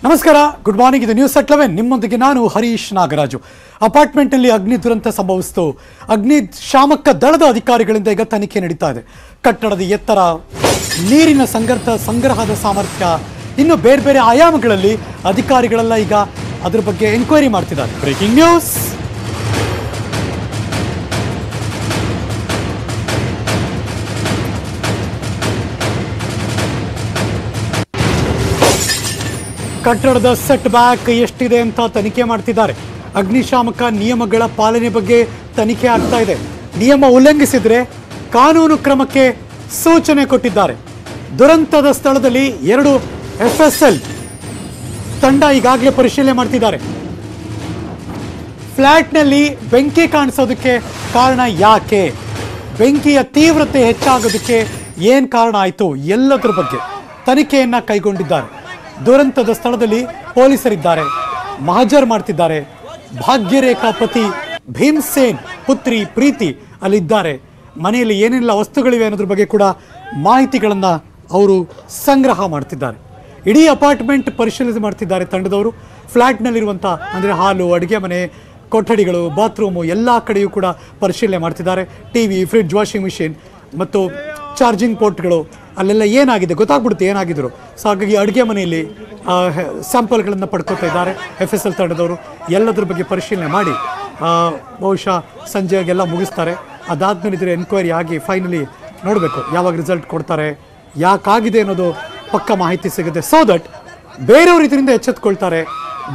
ನಮಸ್ಕಾರ, good morning. ಇದು news 11 ನಿಮ್ಮೊಂದಿಗೆ ನಾನು ಹರೀಶ್ ನಾಗರಾಜು. ಅಪಾರ್ಟ್ಮೆಂಟ್ನಲ್ಲಿ ಅಗ್ನಿ ದುರಂತ ಸಂಭವಿಸಿತು. ಅಗ್ನಿಶಾಮಕ ದಳದ ಅಧಿಕಾರಿಗಳಿಂದ ಈಗ ತನಿಖೆ ನಡೀತಾ ಇದೆ. ಕಟ್ಟಡದ ಎತ್ತರ, ನೀರಿನ ಸಂಗ್ರಹದ ಸಾಮರ್ಥ್ಯ, ಇನ್ನು ಬೇರೆ ಬೇರೆ ಆಯಾಮಗಳಲ್ಲಿ ಅಧಿಕಾರಿಗಳೆಲ್ಲ ಈಗ ಅದರ ಬಗ್ಗೆ ಎನ್ಕ್ವೈರಿ ಮಾಡ್ತಿದ್ದಾರೆ. Breaking news. ಕಟ್ಟಡದ ಸೆಟ್ ಬ್ಯಾಕ್ ಎಷ್ಟಿದೆ ಅಂತ ತನಿಖೆ ಮಾಡ್ತಿದ್ದಾರೆ. ಅಗ್ನಿಶಾಮಕ ನಿಯಮಗಳ ಪಾಲನೆ ಬಗ್ಗೆ ತನಿಖೆ ಆಗ್ತಾ ಇದೆ. ನಿಯಮ ಉಲ್ಲಂಘಿಸಿದ್ರೆ ಕಾನೂನು ಕ್ರಮಕ್ಕೆ ಸೂಚನೆ ಕೊಟ್ಟಿದ್ದಾರೆ. ದುರಂತದ ಸ್ಥಳದಲ್ಲಿ 2 FSL ತಂಡ ಈಗಾಗಲೇ ಪರಿಶೀಲನೆ ಮಾಡ್ತಿದ್ದಾರೆ. ಫ್ಲಾಟ್ನಲ್ಲಿ ಬೆಂಕಿ ಕಾಣಿಸೋದಕ್ಕೆ ಕಾರಣ ಯಾಕೆ, ಬೆಂಕಿಯ ತೀವ್ರತೆ ಹೆಚ್ಚಾಗೋದಕ್ಕೆ ಏನು ಕಾರಣ ಆಯಿತು, ಎಲ್ಲದರ ಬಗ್ಗೆ ತನಿಖೆಯನ್ನ ಕೈಗೊಂಡಿದ್ದಾರೆ. ದುರಂತದ ಸ್ಥಳದಲ್ಲಿ ಪೊಲೀಸರಿದ್ದಾರೆ, ಮಹಜರ್ ಮಾಡ್ತಿದ್ದಾರೆ. ಭಾಗ್ಯರೇಖಾ ಪತಿ ಭೀಮ್ಸೇನ್ ಪುತ್ರಿ ಪ್ರೀತಿ ಅಲ್ಲಿದ್ದಾರೆ. ಮನೆಯಲ್ಲಿ ಏನೆಲ್ಲ ವಸ್ತುಗಳಿವೆ ಅನ್ನೋದ್ರ ಬಗ್ಗೆ ಕೂಡ ಮಾಹಿತಿಗಳನ್ನು ಅವರು ಸಂಗ್ರಹ ಮಾಡ್ತಿದ್ದಾರೆ. ಇಡೀ ಅಪಾರ್ಟ್ಮೆಂಟ್ ಪರಿಶೀಲನೆ ಮಾಡ್ತಿದ್ದಾರೆ ತಂಡದವರು. ಫ್ಲ್ಯಾಟ್ನಲ್ಲಿರುವಂಥ ಅಂದರೆ ಹಾಲು, ಅಡುಗೆ ಮನೆ, ಕೊಠಡಿಗಳು, ಬಾತ್ರೂಮು ಎಲ್ಲ ಕಡೆಯೂ ಕೂಡ ಪರಿಶೀಲನೆ ಮಾಡ್ತಿದ್ದಾರೆ. ಟಿವಿ, ಫ್ರಿಡ್ಜ್, ವಾಷಿಂಗ್ ಮಿಷಿನ್ ಮತ್ತು ಚಾರ್ಜಿಂಗ್ ಪೋರ್ಟ್ಗಳು ಅಲ್ಲೆಲ್ಲ ಏನಾಗಿದೆ ಗೊತ್ತಾಗ್ಬಿಡುತ್ತೆ ಏನಾಗಿದ್ರು. ಸೊ ಹಾಗಾಗಿ ಅಡುಗೆ ಮನೆಯಲ್ಲಿ ಸ್ಯಾಂಪಲ್ಗಳನ್ನು ಪಡ್ಕೊತಾ ಇದ್ದಾರೆ FSL ತಂಡದವರು. ಎಲ್ಲದ್ರ ಬಗ್ಗೆ ಪರಿಶೀಲನೆ ಮಾಡಿ ಬಹುಶಃ ಸಂಜೆಗೆಲ್ಲ ಮುಗಿಸ್ತಾರೆ. ಅದಾದ್ಮೇಲೆ ಇದರ ಎನ್ಕ್ವೈರಿ ಆಗಿ ಫೈನಲಿ ನೋಡಬೇಕು ಯಾವಾಗ ರಿಸಲ್ಟ್ ಕೊಡ್ತಾರೆ, ಯಾಕಾಗಿದೆ ಅನ್ನೋದು ಪಕ್ಕ ಮಾಹಿತಿ ಸಿಗುತ್ತೆ. ಸೊ ದಟ್ ಬೇರೆಯವ್ರ ಇದರಿಂದ ಎಚ್ಚೆತ್ಕೊಳ್ತಾರೆ,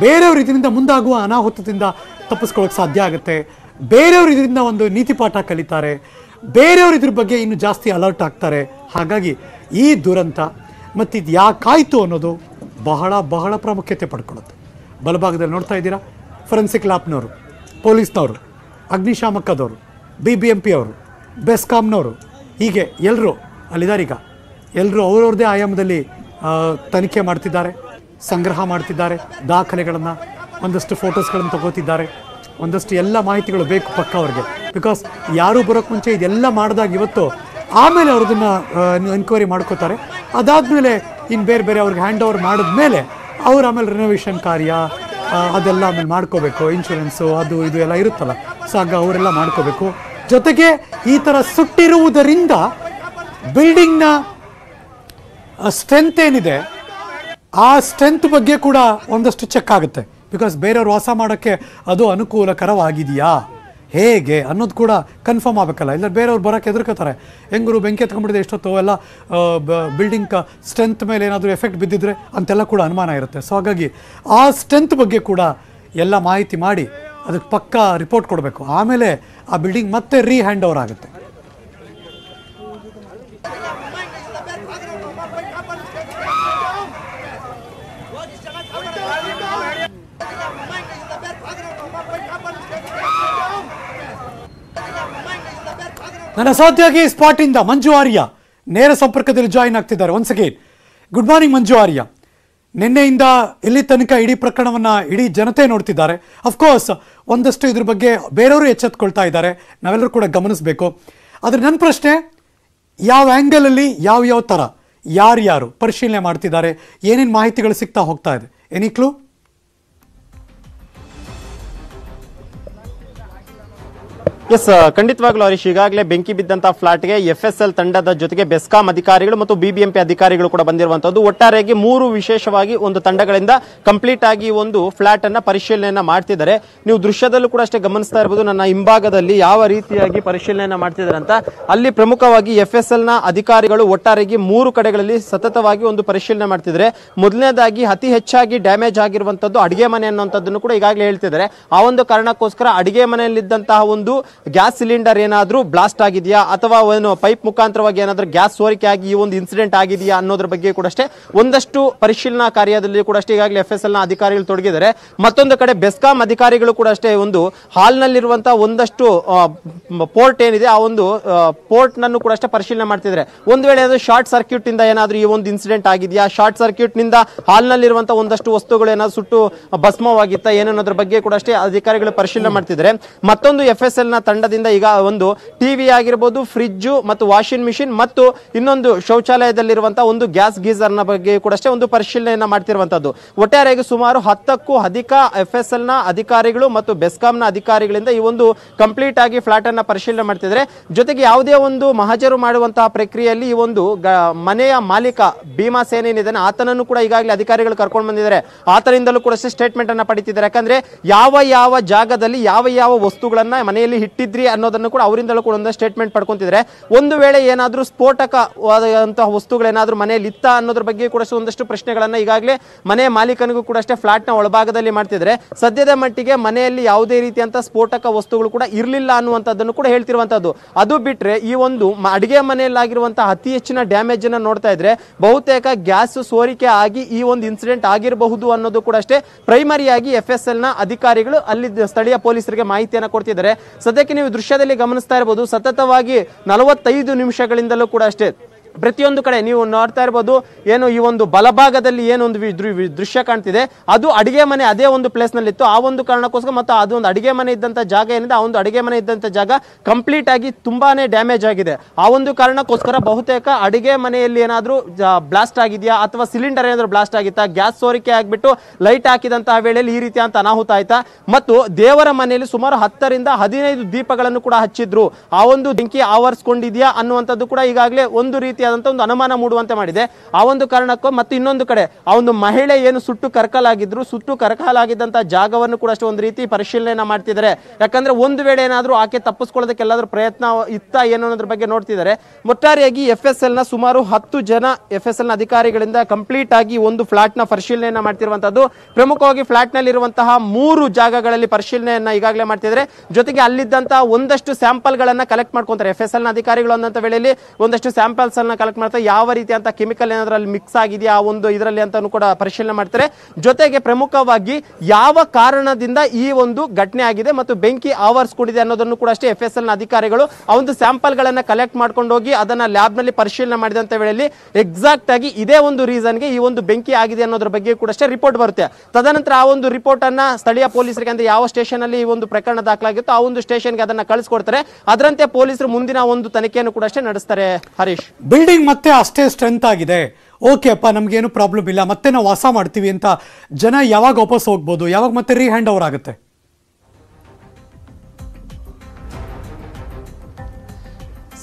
ಬೇರೆಯವ್ರ ಇದರಿಂದ ಮುಂದಾಗುವ ಅನಾಹುತದಿಂದ ತಪ್ಪಿಸ್ಕೊಳ್ಳೋಕೆ ಸಾಧ್ಯ ಆಗುತ್ತೆ. ಬೇರೆಯವ್ರ ಇದರಿಂದ ಒಂದು ನೀತಿ ಪಾಠ ಕಲಿತಾರೆ, ಬೇರೆಯವ್ರ ಇದ್ರ ಬಗ್ಗೆ ಇನ್ನು ಜಾಸ್ತಿ ಅಲರ್ಟ್ ಆಗ್ತಾರೆ. ಹಾಗಾಗಿ ಈ ದುರಂತ ಮತ್ತು ಇದು ಯಾಕಾಯಿತು ಅನ್ನೋದು ಬಹಳ ಬಹಳ ಪ್ರಾಮುಖ್ಯತೆ ಪಡ್ಕೊಳ್ಳುತ್ತೆ. ಬಲಭಾಗದಲ್ಲಿ ನೋಡ್ತಾ ಇದ್ದೀರಾ, ಫೊರೆನ್ಸಿಕ್ ಲ್ಯಾಬ್ನವರು, ಪೊಲೀಸ್ನವರು, ಅಗ್ನಿಶಾಮಕದವರು, BBMP ಅವರು, ಬೆಸ್ಕಾಮ್ನವರು, ಹೀಗೆ ಎಲ್ಲರೂ ಅಲ್ಲಿದ್ದಾರೆ. ಈಗ ಎಲ್ಲರೂ ಅವ್ರವ್ರದ್ದೇ ಆಯಾಮದಲ್ಲಿ ತನಿಖೆ ಮಾಡ್ತಿದ್ದಾರೆ, ಸಂಗ್ರಹ ಮಾಡ್ತಿದ್ದಾರೆ, ದಾಖಲೆಗಳನ್ನು, ಒಂದಷ್ಟು ಫೋಟೋಸ್ಗಳನ್ನು ತಗೋತಿದ್ದಾರೆ. ಒಂದಷ್ಟು ಎಲ್ಲ ಮಾಹಿತಿಗಳು ಬೇಕು ಪಕ್ಕ ಅವ್ರಿಗೆ. ಬಿಕಾಸ್ ಯಾರೂ ಬರೋಕ್ಕೆ ಮುಂಚೆ ಇದೆಲ್ಲ ಮಾಡಿದಾಗ ಇವತ್ತು ಆಮೇಲೆ ಅವ್ರದನ್ನು ಎನ್ಕ್ವೈರಿ ಮಾಡ್ಕೋತಾರೆ. ಅದಾದಮೇಲೆ ಇನ್ನು ಬೇರೆ ಬೇರೆ ಅವ್ರಿಗೆ ಹ್ಯಾಂಡ್ ಓವರ್ ಮಾಡಿದ್ಮೇಲೆ ಅವ್ರು ಆಮೇಲೆ ರಿನೋವೇಷನ್ ಕಾರ್ಯ ಅದೆಲ್ಲ ಆಮೇಲೆ ಮಾಡ್ಕೋಬೇಕು. ಇನ್ಶೂರೆನ್ಸು ಅದು ಇದು ಎಲ್ಲ ಇರುತ್ತಲ್ಲ, ಸೊ ಆಗ ಅವರೆಲ್ಲ ಮಾಡ್ಕೋಬೇಕು. ಜೊತೆಗೆ ಈ ಥರ ಸುಟ್ಟಿರುವುದರಿಂದ ಬಿಲ್ಡಿಂಗ್ನ ಸ್ಟ್ರೆಂತ್ ಏನಿದೆ ಆ ಸ್ಟ್ರೆಂತ್ ಬಗ್ಗೆ ಕೂಡ ಒಂದಷ್ಟು ಚೆಕ್ ಆಗುತ್ತೆ. ಬಿಕಾಸ್ ಬೇರೆಯವ್ರು ವಾಸ ಮಾಡೋಕ್ಕೆ ಅದು ಅನುಕೂಲಕರವಾಗಿದೆಯಾ ಹೇಗೆ ಅನ್ನೋದು ಕೂಡ ಕನ್ಫರ್ಮ್ ಆಗಬೇಕಲ್ಲ. ಇಲ್ಲ ಬೇರೆಯವ್ರು ಬರೋಕ್ಕೆ ಹೆದರ್ಕೋತಾರೆ, ಹೆಂಗರು ಬೆಂಕಿ ಎತ್ಕೊಂಡ್ಬಿಟ್ಟಿದೆ ಎಷ್ಟೊತ್ತು, ಎಲ್ಲ ಬಿಲ್ಡಿಂಗ್ ಸ್ಟ್ರೆಂತ್ ಮೇಲೆ ಏನಾದರೂ ಎಫೆಕ್ಟ್ ಬಿದ್ದಿದ್ರೆ ಅಂತೆಲ್ಲ ಕೂಡ ಅನುಮಾನ ಇರುತ್ತೆ. ಸೊ ಹಾಗಾಗಿ ಆ ಸ್ಟ್ರೆಂತ್ ಬಗ್ಗೆ ಕೂಡ ಎಲ್ಲ ಮಾಹಿತಿ ಮಾಡಿ ಅದಕ್ಕೆ ಪಕ್ಕಾ ರಿಪೋರ್ಟ್ ಕೊಡಬೇಕು. ಆಮೇಲೆ ಆ ಬಿಲ್ಡಿಂಗ್ ಮತ್ತೆ ಹ್ಯಾಂಡ್ ಓವರ್ ಆಗುತ್ತೆ. ನನ್ನ ಸಹೋದ್ಯೋಗಿ ಸ್ಪಾಟಿಂದ ಮಂಜು ಆರ್ಯ ನೇರ ಸಂಪರ್ಕದಲ್ಲಿ ಜಾಯಿನ್ ಆಗ್ತಿದ್ದಾರೆ. ಒನ್ಸ್ ಅಗೇನ್ ಗುಡ್ ಮಾರ್ನಿಂಗ್ ಮಂಜು ಆರ್ಯ. ನಿನ್ನೆಯಿಂದ ಇಲ್ಲಿ ತನಕ ಇಡೀ ಪ್ರಕರಣವನ್ನು ಇಡೀ ಜನತೆ ನೋಡ್ತಿದ್ದಾರೆ. ಅಫ್ಕೋರ್ಸ್ ಒಂದಷ್ಟು ಇದ್ರ ಬಗ್ಗೆ ಬೇರೆಯವರು ಎಚ್ಚೆತ್ಕೊಳ್ತಾ ಇದ್ದಾರೆ, ನಾವೆಲ್ಲರೂ ಕೂಡ ಗಮನಿಸಬೇಕು. ಆದರೆ ನನ್ನ ಪ್ರಶ್ನೆ, ಯಾವ ಆ್ಯಂಗಲಲ್ಲಿ ಯಾವ ಥರ ಯಾರ್ಯಾರು ಪರಿಶೀಲನೆ ಮಾಡ್ತಿದ್ದಾರೆ, ಏನೇನು ಮಾಹಿತಿಗಳು ಸಿಗ್ತಾ ಹೋಗ್ತಾ ಇದೆ, ಎನಿ ಕ್ಲೂ? ಎಸ್, ಖಂಡಿತವಾಗ್ಲೂ ಹರೀಶ್, ಈಗಾಗಲೇ ಬೆಂಕಿ ಬಿದ್ದಂತಹ ಫ್ಲಾಟ್ಗೆ FSL ತಂಡದ ಜೊತೆಗೆ ಬೆಸ್ಕಾಂ ಅಧಿಕಾರಿಗಳು ಮತ್ತು BBMP ಅಧಿಕಾರಿಗಳು ಕೂಡ ಬಂದಿರುವಂತದ್ದು. ಒಟ್ಟಾರೆಯಾಗಿ 3 ವಿಶೇಷವಾಗಿ ಒಂದು ತಂಡಗಳಿಂದ ಕಂಪ್ಲೀಟ್ ಆಗಿ ಒಂದು ಫ್ಲಾಟ್ ಅನ್ನ ಪರಿಶೀಲನೆಯನ್ನ ಮಾಡ್ತಿದ್ದಾರೆ. ನೀವು ದೃಶ್ಯದಲ್ಲೂ ಕೂಡ ಅಷ್ಟೇ ಗಮನಿಸ್ತಾ ಇರಬಹುದು ನನ್ನ ಹಿಂಭಾಗದಲ್ಲಿ ಯಾವ ರೀತಿಯಾಗಿ ಪರಿಶೀಲನೆಯನ್ನ ಮಾಡ್ತಿದ್ದಾರೆ ಅಂತ. ಅಲ್ಲಿ ಪ್ರಮುಖವಾಗಿ FSL ನ ಅಧಿಕಾರಿಗಳು ಒಟ್ಟಾರೆಯಾಗಿ 3 ಕಡೆಗಳಲ್ಲಿ ಸತತವಾಗಿ ಒಂದು ಪರಿಶೀಲನೆ ಮಾಡ್ತಿದ್ದಾರೆ. ಮೊದಲನೇದಾಗಿ ಅತಿ ಹೆಚ್ಚಾಗಿ ಡ್ಯಾಮೇಜ್ ಆಗಿರುವಂತದ್ದು ಅಡಿಗೆ ಮನೆ ಅನ್ನುವಂಥದ್ದನ್ನು ಕೂಡ ಈಗಾಗಲೇ ಹೇಳ್ತಿದ್ದಾರೆ. ಆ ಒಂದು ಕಾರಣಕ್ಕೋಸ್ಕರ ಅಡಿಗೆ ಮನೆಯಲ್ಲಿದ್ದಂತಹ ಒಂದು ಗ್ಯಾಸ್ ಸಿಲಿಂಡರ್ ಏನಾದ್ರೂ ಬ್ಲಾಸ್ಟ್ ಆಗಿದೆಯಾ ಅಥವಾ ಏನು ಪೈಪ್ ಮುಖಾಂತರವಾಗಿ ಏನಾದ್ರೂ ಗ್ಯಾಸ್ ಸೋರಿಕೆ ಆಗಿ ಈ ಒಂದು ಇನ್ಸಿಡೆಂಟ್ ಆಗಿದೆಯಾ ಅನ್ನೋದ್ರ ಬಗ್ಗೆ ಕೂಡ ಅಷ್ಟೇ ಒಂದಷ್ಟು ಪರಿಶೀಲನಾ ಕಾರ್ಯದಲ್ಲಿ ಕೂಡ ಅಷ್ಟೇ ಈಗಾಗಲೇ FSL ನ ಅಧಿಕಾರಿಗಳು ತೊಡಗಿದ್ದಾರೆ. ಮತ್ತೊಂದು ಕಡೆ ಬೆಸ್ಕಾಂ ಅಧಿಕಾರಿಗಳು ಕೂಡ ಅಷ್ಟೇ ಒಂದು ಹಾಲ್ ನಲ್ಲಿರುವಂತಹ ಒಂದಷ್ಟು ಪೋರ್ಟ್ ಏನಿದೆ ಆ ಒಂದು ಪೋರ್ಟ್ ನನ್ನು ಕೂಡ ಅಷ್ಟೇ ಪರಿಶೀಲನೆ ಮಾಡ್ತಿದ್ದಾರೆ. ಒಂದು ವೇಳೆ ಅದು ಶಾರ್ಟ್ ಸರ್ಕ್ಯೂಟ್ ಇಂದ ಏನಾದ್ರೂ ಈ ಒಂದು ಇನ್ಸಿಡೆಂಟ್ ಆಗಿದೆಯಾ, ಶಾರ್ಟ್ ಸರ್ಕ್ಯೂಟ್ ನಿಂದ ಹಾಲ್ ನಲ್ಲಿರುವಂತಹ ಒಂದಷ್ಟು ವಸ್ತುಗಳು ಏನಾದ್ರು ಸುಟ್ಟು ಭಸ್ಮವಾಗಿತ್ತಾ ಏನನ್ನೋದ್ರ ಬಗ್ಗೆ ಕೂಡ ಅಷ್ಟೇ ಅಧಿಕಾರಿಗಳು ಪರಿಶೀಲನೆ ಮಾಡ್ತಿದ್ದಾರೆ. ಮತ್ತೊಂದು FSL ನ ತಂಡದಿಂದ ಈಗ ಒಂದು ಟಿವಿ ಆಗಿರ್ಬೋದು, ಫ್ರಿಡ್ಜ್ ಮತ್ತು ವಾಷಿಂಗ್ ಮಿಷಿನ್ ಮತ್ತು ಇನ್ನೊಂದು ಶೌಚಾಲಯದಲ್ಲಿರುವಂತಹ ಒಂದು ಗ್ಯಾಸ್ ಗೀಸರ್ ನ ಬಗ್ಗೆ ಕೂಡ ಅಷ್ಟೇ ಒಂದು ಪರಿಶೀಲನೆಯನ್ನ ಮಾಡ್ತಿರುವಂತದ್ದು. ಒಟ್ಟಾರೆಯಾಗಿ ಸುಮಾರು 10ಕ್ಕೂ ಅಧಿಕ FSL ನ ಅಧಿಕಾರಿಗಳು ಮತ್ತು ಬೆಸ್ಕಾಂ ನ ಅಧಿಕಾರಿಗಳಿಂದ ಈ ಒಂದು ಕಂಪ್ಲೀಟ್ ಆಗಿ ಫ್ಲಾಟ್ ಅನ್ನ ಪರಿಶೀಲನೆ ಮಾಡ್ತಿದ್ರೆ. ಜೊತೆಗೆ ಯಾವುದೇ ಒಂದು ಮಹಜರು ಮಾಡುವಂತಹ ಪ್ರಕ್ರಿಯೆಯಲ್ಲಿ ಈ ಒಂದು ಮನೆಯ ಮಾಲೀಕ ಭೀಮಾ ಸೇನ್ ಏನಿದ್ದಾನೆ ಆತನನ್ನು ಕೂಡ ಈಗಾಗಲೇ ಅಧಿಕಾರಿಗಳು ಕರ್ಕೊಂಡು ಬಂದಿದ್ದಾರೆ. ಆತನಿಂದಲೂ ಕೂಡ ಸ್ಟೇಟ್ಮೆಂಟ್ ಅನ್ನ ಪಡಿತಿದ್ದಾರೆ. ಯಾಕಂದ್ರೆ ಯಾವ ಜಾಗದಲ್ಲಿ ಯಾವ ವಸ್ತುಗಳನ್ನ ಮನೆಯಲ್ಲಿ ಇಟ್ಟಿದ್ರಿ ಅನ್ನೋದನ್ನು ಕೂಡ ಅವರಿಂದಲೂ ಕೂಡ ಒಂದು ಸ್ಟೇಟ್ಮೆಂಟ್ ಪಡ್ಕೊಂತಿದ್ದಾರೆ. ಒಂದು ವೇಳೆ ಏನಾದ್ರೂ ಸ್ಫೋಟಕವಾದಂತಹ ವಸ್ತುಗಳೇನಾದ್ರೂ ಮನೆಯಲ್ಲಿ ಇತ್ತ ಅನ್ನೋದ್ರ ಬಗ್ಗೆ ಕೂಡ ಒಂದಷ್ಟು ಪ್ರಶ್ನೆಗಳನ್ನ ಈಗಾಗಲೇ ಮನೆಯ ಮಾಲೀಕನಿಗೂ ಕೂಡ ಅಷ್ಟೇ ಫ್ಲಾಟ್ ನ ಒಳಭಾಗದಲ್ಲಿ ಮಾಡ್ತಿದ್ರೆ. ಸದ್ಯದ ಮಟ್ಟಿಗೆ ಮನೆಯಲ್ಲಿ ಯಾವುದೇ ರೀತಿಯಂತ ಸ್ಫೋಟಕ ವಸ್ತುಗಳು ಕೂಡ ಇರಲಿಲ್ಲ ಅನ್ನುವಂಥದ್ದನ್ನು ಕೂಡ ಹೇಳ್ತಿರುವಂತದ್ದು. ಅದು ಬಿಟ್ರೆ ಈ ಒಂದು ಅಡಿಗೆ ಮನೆಯಲ್ಲಾಗಿರುವಂತಹ ಅತಿ ಹೆಚ್ಚಿನ ಡ್ಯಾಮೇಜ್ ಅನ್ನ ನೋಡ್ತಾ ಇದ್ರೆ ಬಹುತೇಕ ಗ್ಯಾಸ್ ಸೋರಿಕೆ ಆಗಿ ಈ ಒಂದು ಇನ್ಸಿಡೆಂಟ್ ಆಗಿರಬಹುದು ಅನ್ನೋದು ಕೂಡ ಅಷ್ಟೇ ಪ್ರೈಮರಿಯಾಗಿ FSL ನ ಅಧಿಕಾರಿಗಳು ಅಲ್ಲಿ ಸ್ಥಳೀಯ ಪೊಲೀಸರಿಗೆ ಮಾಹಿತಿಯನ್ನು ಕೊಡ್ತಿದ್ದಾರೆ. ಸದ್ಯಕ್ಕೆ ನೀವು ದೃಶ್ಯದಲ್ಲಿ ಗಮನಿಸ್ತಾ ಇರಬಹುದು, ಸತತವಾಗಿ 45 ನಿಮಿಷಗಳಿಂದಲೂ ಕೂಡ ಅಷ್ಟೇ ಪ್ರತಿಯೊಂದು ಕಡೆ ನೀವು ನೋಡ್ತಾ ಇರಬಹುದು. ಏನು ಈ ಒಂದು ಬಲಭಾಗದಲ್ಲಿ ಏನೊಂದು ದೃಶ್ಯ ಕಾಣ್ತಿದೆ ಅದು ಅಡಿಗೆ ಮನೆ ಅದೇ ಒಂದು ಪ್ಲೇಸ್ ನಲ್ಲಿ ಇತ್ತು. ಆ ಒಂದು ಕಾರಣಕ್ಕೋಸ್ಕರ ಮತ್ತು ಅದು ಒಂದು ಅಡಿಗೆ ಮನೆ ಇದ್ದಂತ ಜಾಗ ಏನಿದೆ ಆ ಒಂದು ಅಡಿಗೆ ಮನೆ ಇದ್ದಂತ ಜಾಗ ಕಂಪ್ಲೀಟ್ ಆಗಿ ತುಂಬಾನೇ ಡ್ಯಾಮೇಜ್ ಆಗಿದೆ. ಆ ಒಂದು ಕಾರಣಕ್ಕೋಸ್ಕರ ಬಹುತೇಕ ಅಡಿಗೆ ಮನೆಯಲ್ಲಿ ಏನಾದ್ರೂ ಬ್ಲಾಸ್ಟ್ ಆಗಿದೆಯಾ ಅಥವಾ ಸಿಲಿಂಡರ್ ಏನಾದ್ರೂ ಬ್ಲಾಸ್ಟ್ ಆಗಿತ್ತಾ, ಗ್ಯಾಸ್ ಸೋರಿಕೆ ಆಗ್ಬಿಟ್ಟು ಲೈಟ್ ಹಾಕಿದಂತಹ ವೇಳೆಯಲ್ಲಿ ಈ ರೀತಿ ಅಂತ ಅನಾಹುತ ಆಯ್ತಾ. ಮತ್ತು ದೇವರ ಮನೆಯಲ್ಲಿ ಸುಮಾರು 10 ರಿಂದ 15 ದೀಪಗಳನ್ನು ಕೂಡ ಹಚ್ಚಿದ್ರು. ಆ ಒಂದು ಬೆಂಕಿ ಆವರಿಸಿಕೊಂಡಿದ್ಯಾ ಅನ್ನುವಂಥದ್ದು ಕೂಡ ಈಗಾಗಲೇ ಒಂದು ರೀತಿಯಾದಂತ ಒಂದು ಅನುಮಾನ ಮೂಡುವಂತೆ ಮಾಡಿದೆ. ಆ ಒಂದು ಕಾರಣಕ್ಕೂ ಮತ್ತು ಇನ್ನೊಂದು ಕಡೆ ಆ ಒಂದು ಮಹಿಳೆ ಏನು ಸುಟ್ಟು ಕರಕಲಾಗಿದ್ದಂತಹ ಜಾಗವನ್ನು ಕೂಡ ಅಷ್ಟೇ ಒಂದು ರೀತಿ ಪರಿಶೀಲನೆ ಮಾಡ್ತಿದ್ದಾರೆ. ಯಾಕಂದ್ರೆ ಒಂದು ವೇಳೆ ಏನಾದ್ರೂ ಆಕೆ ತಪ್ಪಿಸ್ಕೊಳ್ಳೋದಕ್ಕೆ ಎಲ್ಲಾದ್ರೂ ಪ್ರಯತ್ನ ಇತ್ತ ಏನೋ ಅನ್ನೋದ್ರ ಬಗ್ಗೆ ನೋಡ್ತಿದ್ದಾರೆ. ಒಟ್ಟಾರೆಯಾಗಿ FSL ನ ಸುಮಾರು 10 ಜನ FSL ನ ಅಧಿಕಾರಿಗಳಿಂದ ಕಂಪ್ಲೀಟ್ ಆಗಿ ಒಂದು ಫ್ಲಾಟ್ ನ ಪರಿಶೀಲನೆಯನ್ನ ಮಾಡ್ತಿರುವಂತದ್ದು. ಪ್ರಮುಖವಾಗಿ ಫ್ಲಾಟ್ ನಲ್ಲಿ ಇರುವಂತಹ 3 ಜಾಗಗಳಲ್ಲಿ ಪರಿಶೀಲನೆಯನ್ನ ಈಗಾಗಲೇ ಮಾಡ್ತಿದ್ದಾರೆ. ಜೊತೆಗೆ ಅಲ್ಲಿದ್ದಂತಹ ಒಂದಷ್ಟು ಸ್ಯಾಂಪಲ್ ಗಳನ್ನ ಕಲೆಕ್ಟ್ ಮಾಡ್ಕೊಂತಾರೆ. FSL ನ ಅಧಿಕಾರಿಗಳು ಅನ್ನಂತ ವೇಳೆಯಲ್ಲಿ ಒಂದಷ್ಟು ಸ್ಯಾಂಪಲ್ಸ್ ಅನ್ನ ಕಲೆಕ್ಟ್ ಮಾಡ್ತಾರೆ. ಯಾವ ರೀತಿಯಂತ ಕೆಮಿಕಲ್ ಏನಾದ್ರೂ ಅಲ್ಲಿ ಮಿಕ್ಸ್ ಆಗಿದೆಯಾ ಆ ಒಂದು ಇದರಲ್ಲಿ ಅಂತಾನು ಕೂಡ ಪರಿಶೀಲನೆ ಮಾಡ್ತಾರೆ. ಜೊತೆಗೆ ಪ್ರಮುಖವಾಗಿ ಯಾವ ಕಾರಣದಿಂದ ಈ ಒಂದು ಘಟನೆ ಆಗಿದೆ ಮತ್ತು ಬೆಂಕಿ ಆವರಿಸಿಕೊಂಡಿದೆ ಅನ್ನೋದನ್ನು ಕೂಡ ಅಷ್ಟೇ FSL ನ ಅಧಿಕಾರಿಗಳು ಆ ಒಂದು ಸ್ಯಾಂಪಲ್ ಗಳನ್ನ ಕಲೆಕ್ಟ್ ಮಾಡ್ಕೊಂಡು ಹೋಗಿ ಅದನ್ನ ಲ್ಯಾಬ್ ನಲ್ಲಿ ಪರಿಶೀಲನೆ ಮಾಡಿದಂತ ವೇಳೆಯಲ್ಲಿ ಎಕ್ಸಾಕ್ಟ್ ಆಗಿ ಇದೇ ಒಂದು ರೀಸನ್ ಗೆ ಈ ಒಂದು ಬೆಂಕಿ ಆಗಿದೆ ಅನ್ನೋದ್ರ ಬಗ್ಗೆ ಕೂಡ ಅಷ್ಟೇ ರಿಪೋರ್ಟ್ ಬರುತ್ತೆ. ತದನಂತರ ಆ ಒಂದು ರಿಪೋರ್ಟ್ ಅನ್ನ ಸ್ಥಳೀಯ ಪೊಲೀಸರಿಗೆ ಅಂದ್ರೆ ಯಾವ ಸ್ಟೇಷನ್ ಅಲ್ಲಿ ಈ ಒಂದು ಪ್ರಕರಣ ದಾಖಲಾಗಿತ್ತು ಆ ಒಂದು ಸ್ಟೇಷನ್ಗೆ ಅದನ್ನ ಕಳಿಸ್ಕೊಡ್ತಾರೆ. ಅದರಂತೆ ಪೊಲೀಸರು ಮುಂದಿನ ಒಂದು ತನಿಖೆಯನ್ನು ಕೂಡ ಅಷ್ಟೇ ನಡೆಸ್ತಾರೆ. ಹರೀಶ್, ಬಿಲ್ಡಿಂಗ್ ಮತ್ತೆ ಅಷ್ಟೇ ಸ್ಟ್ರೆಂತ್ ಆಗಿದೆ, ಓಕೆ ಅಪ್ಪ ನಮ್ಗೇನು ಪ್ರಾಬ್ಲಮ್ ಇಲ್ಲ, ಮತ್ತೆ ನಾವು ವಾಸ ಮಾಡ್ತೀವಿ ಅಂತ ಜನ ಯಾವಾಗ ವಾಪಸ್ ಹೋಗ್ಬೋದು, ಯಾವಾಗ ಮತ್ತೆ ಹ್ಯಾಂಡ್ ಓವರ್ ಆಗುತ್ತೆ?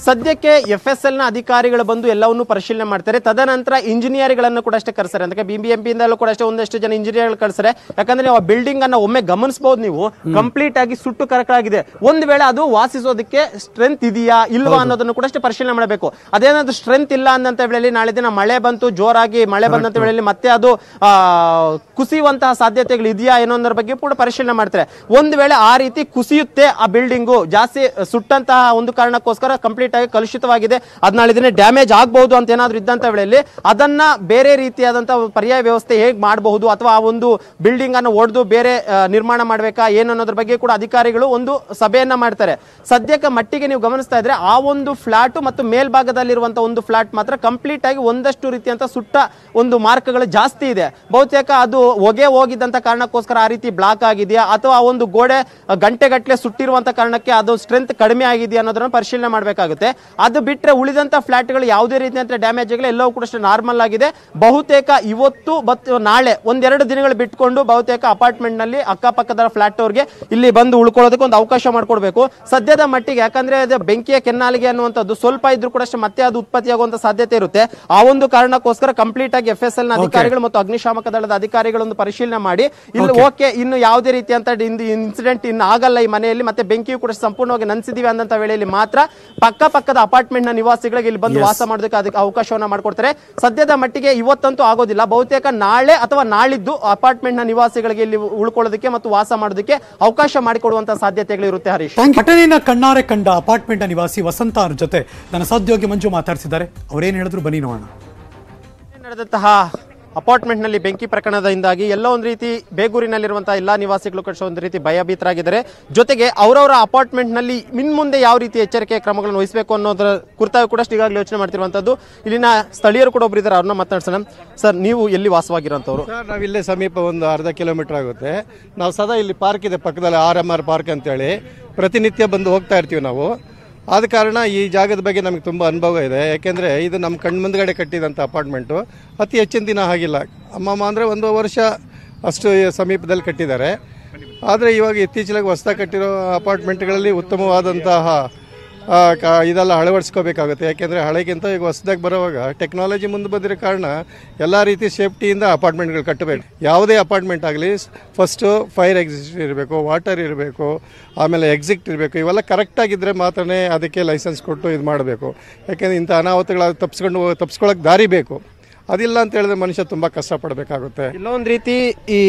ಸದ್ಯಕ್ಕೆ FSL ನ ಅಧಿಕಾರಿಗಳು ಬಂದು ಎಲ್ಲವನ್ನೂ ಪರಿಶೀಲನೆ ಮಾಡ್ತಾರೆ. ತದನಂತರ ಇಂಜಿನಿಯರ್ಗಳನ್ನು ಕೂಡ ಅಷ್ಟೇ ಕರೆಸ್ತಾರೆ. ಅಂದ್ರೆ BBMP ಇಂದಲೂ ಕೂಡ ಅಷ್ಟೇ ಒಂದಷ್ಟು ಜನ ಇಂಜಿನಿಯರ್ಗಳು ಕಳಿಸ್ತಾರೆ. ಯಾಕಂದ್ರೆ ನೀವು ಆ ಬಿಲ್ಡಿಂಗ್ ಅನ್ನ ಒಮ್ಮೆ ಗಮನಿಸಬಹುದು, ನೀವು ಕಂಪ್ಲೀಟ್ ಆಗಿ ಸುಟ್ಟು ಕರಕಲಾಗಿದೆ. ಒಂದು ವೇಳೆ ಅದು ವಾಸಿಸೋದಕ್ಕೆ ಸ್ಟ್ರೆಂತ್ ಇದೆಯಾ ಇಲ್ವಾ ಅನ್ನೋದನ್ನು ಕೂಡ ಅಷ್ಟೇ ಪರಿಶೀಲನೆ ಮಾಡಬೇಕು. ಅದೇನಾದ್ರೂ ಸ್ಟ್ರೆಂತ್ ಇಲ್ಲ ಅನ್ನಂತ ವೇಳೆಯಲ್ಲಿ ನಾಳೆ ದಿನ ಮಳೆ ಬಂತು, ಜೋರಾಗಿ ಮಳೆ ಬಂದಂತ ವೇಳೆಯಲ್ಲಿ ಮತ್ತೆ ಅದು ಕುಸಿಯುವಂತಹ ಸಾಧ್ಯತೆಗಳು ಇದೆಯಾ ಏನೋ ಅನ್ನೋದ್ರ ಬಗ್ಗೆ ಕೂಡ ಪರಿಶೀಲನೆ ಮಾಡ್ತಾರೆ. ಒಂದು ವೇಳೆ ಆ ರೀತಿ ಕುಸಿಯುತ್ತೆ, ಆ ಬಿಲ್ಡಿಂಗು ಜಾಸ್ತಿ ಸುಟ್ಟಂತಹ ಒಂದು ಕಾರಣಕ್ಕೋಸ್ಕರ ಕಂಪ್ಲೀಟ್ ಆಗಿ ಕಲುಷಿತವಾಗಿದೆ, ಅದ್ ನಾಳೆ ದಿನ ಡ್ಯಾಮೇಜ್ ಆಗಬಹುದು ಅಂತ ಏನಾದ್ರೂ ಇದ್ದಂತ ವೇಳೆಯಲ್ಲಿ ಅದನ್ನ ಬೇರೆ ರೀತಿಯಾದಂತಹ ಪರ್ಯಾಯ ವ್ಯವಸ್ಥೆ ಹೇಗೆ ಮಾಡಬಹುದು ಅಥವಾ ಆ ಒಂದು ಬಿಲ್ಡಿಂಗ್ ಅನ್ನು ಒಡೆದು ಬೇರೆ ನಿರ್ಮಾಣ ಮಾಡಬೇಕಾ ಏನು ಅನ್ನೋದ್ರ ಬಗ್ಗೆ ಕೂಡ ಅಧಿಕಾರಿಗಳು ಒಂದು ಸಭೆಯನ್ನ ಮಾಡ್ತಾರೆ. ಸದ್ಯಕ್ಕೆ ಮಟ್ಟಿಗೆ ನೀವು ಗಮನಿಸ್ತಾ ಇದ್ರೆ ಆ ಒಂದು ಫ್ಲಾಟ್ ಮತ್ತು ಮೇಲ್ಭಾಗದಲ್ಲಿರುವಂತಹ ಒಂದು ಫ್ಲಾಟ್ ಮಾತ್ರ ಕಂಪ್ಲೀಟ್ ಆಗಿ ಒಂದಷ್ಟು ರೀತಿಯಂತ ಸುಟ್ಟ ಒಂದು ಮಾರ್ಕ್ಗಳು ಜಾಸ್ತಿ ಇದೆ. ಬಹುತೇಕ ಅದು ಹೊಗೆ ಹೋಗಿದ್ದಂತ ಕಾರಣಕ್ಕೋಸ್ಕರ ಆ ರೀತಿ ಬ್ಲಾಕ್ ಆಗಿದೆಯಾ ಅಥವಾ ಆ ಒಂದು ಗೋಡೆ ಗಂಟೆಗಟ್ಟಲೆ ಸುಟ್ಟಿರುವಂತ ಕಾರಣಕ್ಕೆ ಅದು ಸ್ಟ್ರೆಂತ್ ಕಡಿಮೆ ಆಗಿದೆಯಾ ಅನ್ನೋದನ್ನ ಪರಿಶೀಲನೆ ಮಾಡಬೇಕಾಗುತ್ತೆ. ಅದು ಬಿಟ್ಟರೆ ಉಳಿದಂತ ಫ್ಲಾಟ್ಗಳು ಯಾವುದೇ ರೀತಿಯಂತ ಡ್ಯಾಮೇಜ್ ಆಗಿಲ್ಲ, ಎಲ್ಲವೂ ಕೂಡ ನಾರ್ಮಲ್ ಆಗಿದೆ. ಬಹುತೇಕ ಇವತ್ತು ಮತ್ತು ನಾಳೆ ಒಂದೆರಡು ದಿನಗಳು ಬಿಟ್ಕೊಂಡು ಬಹುತೇಕ ಅಪಾರ್ಟ್ಮೆಂಟ್ ನಲ್ಲಿ ಅಕ್ಕಪಕ್ಕದ ಫ್ಲಾಟ್ ಅವ್ರಿಗೆ ಇಲ್ಲಿ ಬಂದು ಉಳ್ಕೊಳ್ಳೋದಕ್ಕೆ ಒಂದು ಅವಕಾಶ ಮಾಡಿಕೊಡ್ಬೇಕು ಸದ್ಯದ ಮಟ್ಟಿಗೆ. ಯಾಕಂದ್ರೆ ಬೆಂಕಿಯ ಕೆನ್ನಾಲಿಗೆ ಅನ್ನುವಂಥದ್ದು ಸ್ವಲ್ಪ ಇದ್ರೂ ಕೂಡ ಮತ್ತೆ ಅದು ಉತ್ಪತ್ತಿಯಾಗುವಂತ ಸಾಧ್ಯತೆ ಇರುತ್ತೆ. ಆ ಒಂದು ಕಾರಣಕ್ಕೋಸ್ಕರ ಕಂಪ್ಲೀಟ್ ಆಗಿ FSL ನ ಅಧಿಕಾರಿಗಳು ಮತ್ತು ಅಗ್ನಿಶಾಮಕ ದಳದ ಅಧಿಕಾರಿಗಳು ಒಂದು ಪರಿಶೀಲನೆ ಮಾಡಿ ಇಲ್ಲಿ ಓಕೆ ಇನ್ನು ಯಾವುದೇ ರೀತಿಯಂತ ಇನ್ಸಿಡೆಂಟ್ ಇನ್ನು ಆಗಲ್ಲ ಈ ಮನೆಯಲ್ಲಿ, ಮತ್ತೆ ಬೆಂಕಿಯು ಕೂಡ ಸಂಪೂರ್ಣವಾಗಿ ನಂದಿಸಿದೀವಿ ಅನ್ನಂತ ವೇಳೆಯಲ್ಲಿ ಮಾತ್ರ ಪಕ್ಕದ ಅಪಾರ್ಟ್ಮೆಂಟ್ ನ ನಿವಾಸಿಗಳಿಗೆ ಇಲ್ಲಿ ಬಂದು ವಾಸ ಮಾಡೋದಕ್ಕೆ ಅದಕ್ಕೆ ಅವಕಾಶವನ್ನ ಮಾಡಿಕೊಡ್ತಾರೆ. ಸದ್ಯದ ಮಟ್ಟಿಗೆ ಇವತ್ತಂತೂ ಆಗೋದಿಲ್ಲ, ಬಹುತೇಕ ನಾಳೆ ಅಥವಾ ನಾಳಿದ್ದು ಅಪಾರ್ಟ್ಮೆಂಟ್ ನ ನಿವಾಸಿಗಳಿಗೆ ಇಲ್ಲಿ ಉಳ್ಕೊಳ್ಳೋದಕ್ಕೆ ಮತ್ತು ವಾಸ ಮಾಡೋದಕ್ಕೆ ಅವಕಾಶ ಮಾಡಿಕೊಡುವಂತಹ ಸಾಧ್ಯತೆಗಳು ಇರುತ್ತೆ. ಹರೀಶ್, ಘಟನೆಯನ್ನ ಕಣ್ಣಾರೆ ಕಂಡ ಅಪಾರ್ಟ್ಮೆಂಟ್ ನ ನಿವಾಸಿ ವಸಂತ ಅವ್ರ ಜೊತೆ ನನ್ನ ಸಹೋದ್ಯೋಗಿ ಮಂಜು ಮಾತಾಡ್ತಿದ್ದಾರೆ. ಅವ್ರೇನ್ ಹೇಳಿದ್ರು ಬನ್ನಿ ನೋಡೋಣ. ನಡೆದಂತಹ ಅಪಾರ್ಟ್ಮೆಂಟ್ ನಲ್ಲಿ ಬೆಂಕಿ ಪ್ರಕರಣದಿಂದಾಗಿ ಎಲ್ಲ ಒಂದು ರೀತಿ ಬೇಗೂರಿನಲ್ಲಿರುವಂತಹ ಎಲ್ಲಾ ನಿವಾಸಿಗಳು ಕೂಡ ಒಂದು ರೀತಿ ಭಯಭೀತರಾಗಿದ್ದಾರೆ. ಜೊತೆಗೆ ಅವರವರ ಅಪಾರ್ಟ್ಮೆಂಟ್ ನಲ್ಲಿ ಮುಂದೆ ಯಾವ ರೀತಿ ಎಚ್ಚರಿಕೆ ಕ್ರಮಗಳನ್ನು ವಹಿಸಬೇಕು ಅನ್ನೋದರ ಕುರಿತಾಗಿ ಕೂಡ ಈಗಾಗಲೇ ಯೋಚನೆ ಮಾಡ್ತಿರುವಂತದ್ದು. ಇಲ್ಲಿನ ಸ್ಥಳೀಯರು ಕೂಡ ಒಬ್ಬರು ಇದ್ದಾರೆ, ಅವ್ರನ್ನ ಮಾತನಾಡ್ಸೋಣ. ಸರ್, ನೀವು ಎಲ್ಲಿ ವಾಸವಾಗಿರುವಂತವ್ರು? ಸರ್, ನಾವು ಇಲ್ಲೇ ಸಮೀಪ ಒಂದು ಅರ್ಧ ಕಿಲೋಮೀಟರ್ ಆಗುತ್ತೆ. ನಾವು ಸದಾ ಇಲ್ಲಿ ಪಾರ್ಕ್ ಇದೆ ಪಕ್ಕದಲ್ಲಿ, RMR ಪಾರ್ಕ್ ಅಂತೇಳಿ ಪ್ರತಿನಿತ್ಯ ಬಂದು ಹೋಗ್ತಾ ಇರ್ತೀವಿ ನಾವು. ಆದ ಕಾರಣ ಈ ಜಾಗದ ಬಗ್ಗೆ ನಮಗೆ ತುಂಬ ಅನುಭವ ಇದೆ. ಯಾಕೆಂದರೆ ಇದು ನಮ್ಮ ಕಣ್ಣು ಮುಂದ್ಗಡೆ ಕಟ್ಟಿದಂಥ ಅಪಾರ್ಟ್ಮೆಂಟು. ಅತಿ ಹೆಚ್ಚಿನ ದಿನ ಆಗಿಲ್ಲ, ಅಮ್ಮಮ್ಮ ಅಂದರೆ 1 ವರ್ಷ ಅಷ್ಟು ಸಮೀಪದಲ್ಲಿ ಕಟ್ಟಿದ್ದಾರೆ. ಆದರೆ ಇವಾಗ ಇತ್ತೀಚೆಗೆ ಹೊಸದಾಗಿ ಕಟ್ಟಿರೋ ಅಪಾರ್ಟ್ಮೆಂಟ್ಗಳಲ್ಲಿ ಉತ್ತಮವಾದಂತಹ ಇದೆಲ್ಲ ಅಳವಡಿಸ್ಕೋಬೇಕಾಗುತ್ತೆ. ಯಾಕೆಂದರೆ ಹಳೆಗಿಂತ ಈಗ ಹೊಸದಾಗಿ ಬರೋವಾಗ ಟೆಕ್ನಾಲಜಿ ಮುಂದೆ ಬಂದಿರೋ ಕಾರಣ ಎಲ್ಲ ರೀತಿ ಸೇಫ್ಟಿಯಿಂದ ಅಪಾರ್ಟ್ಮೆಂಟ್ಗಳು ಕಟ್ಟಬೇಕು. ಯಾವುದೇ ಅಪಾರ್ಟ್ಮೆಂಟ್ ಆಗಲಿ ಫಸ್ಟು ಫೈರ್ ಎಕ್ಸಿಟ್ ಇರಬೇಕು, ವಾಟರ್ ಇರಬೇಕು, ಆಮೇಲೆ ಎಕ್ಸಿಟ್ ಇರಬೇಕು. ಇವೆಲ್ಲ ಕರೆಕ್ಟಾಗಿದ್ದರೆ ಮಾತ್ರನೇ ಅದಕ್ಕೆ ಲೈಸೆನ್ಸ್ ಕೊಟ್ಟು ಇದು ಮಾಡಬೇಕು. ಯಾಕೆಂದರೆ ಇಂಥ ಅನಾಹುತಗಳ ತಪ್ಪಿಸ್ಕೊಳ್ಳೋಕೆ ದಾರಿ ಬೇಕು. ಅದಿಲ್ಲ ಅಂತ ಹೇಳಿದ್ರೆ ಮನುಷ್ಯ ತುಂಬ ಕಷ್ಟಪಡಬೇಕಾಗುತ್ತೆ. ಇಲ್ಲೊಂದು ರೀತಿ ಈ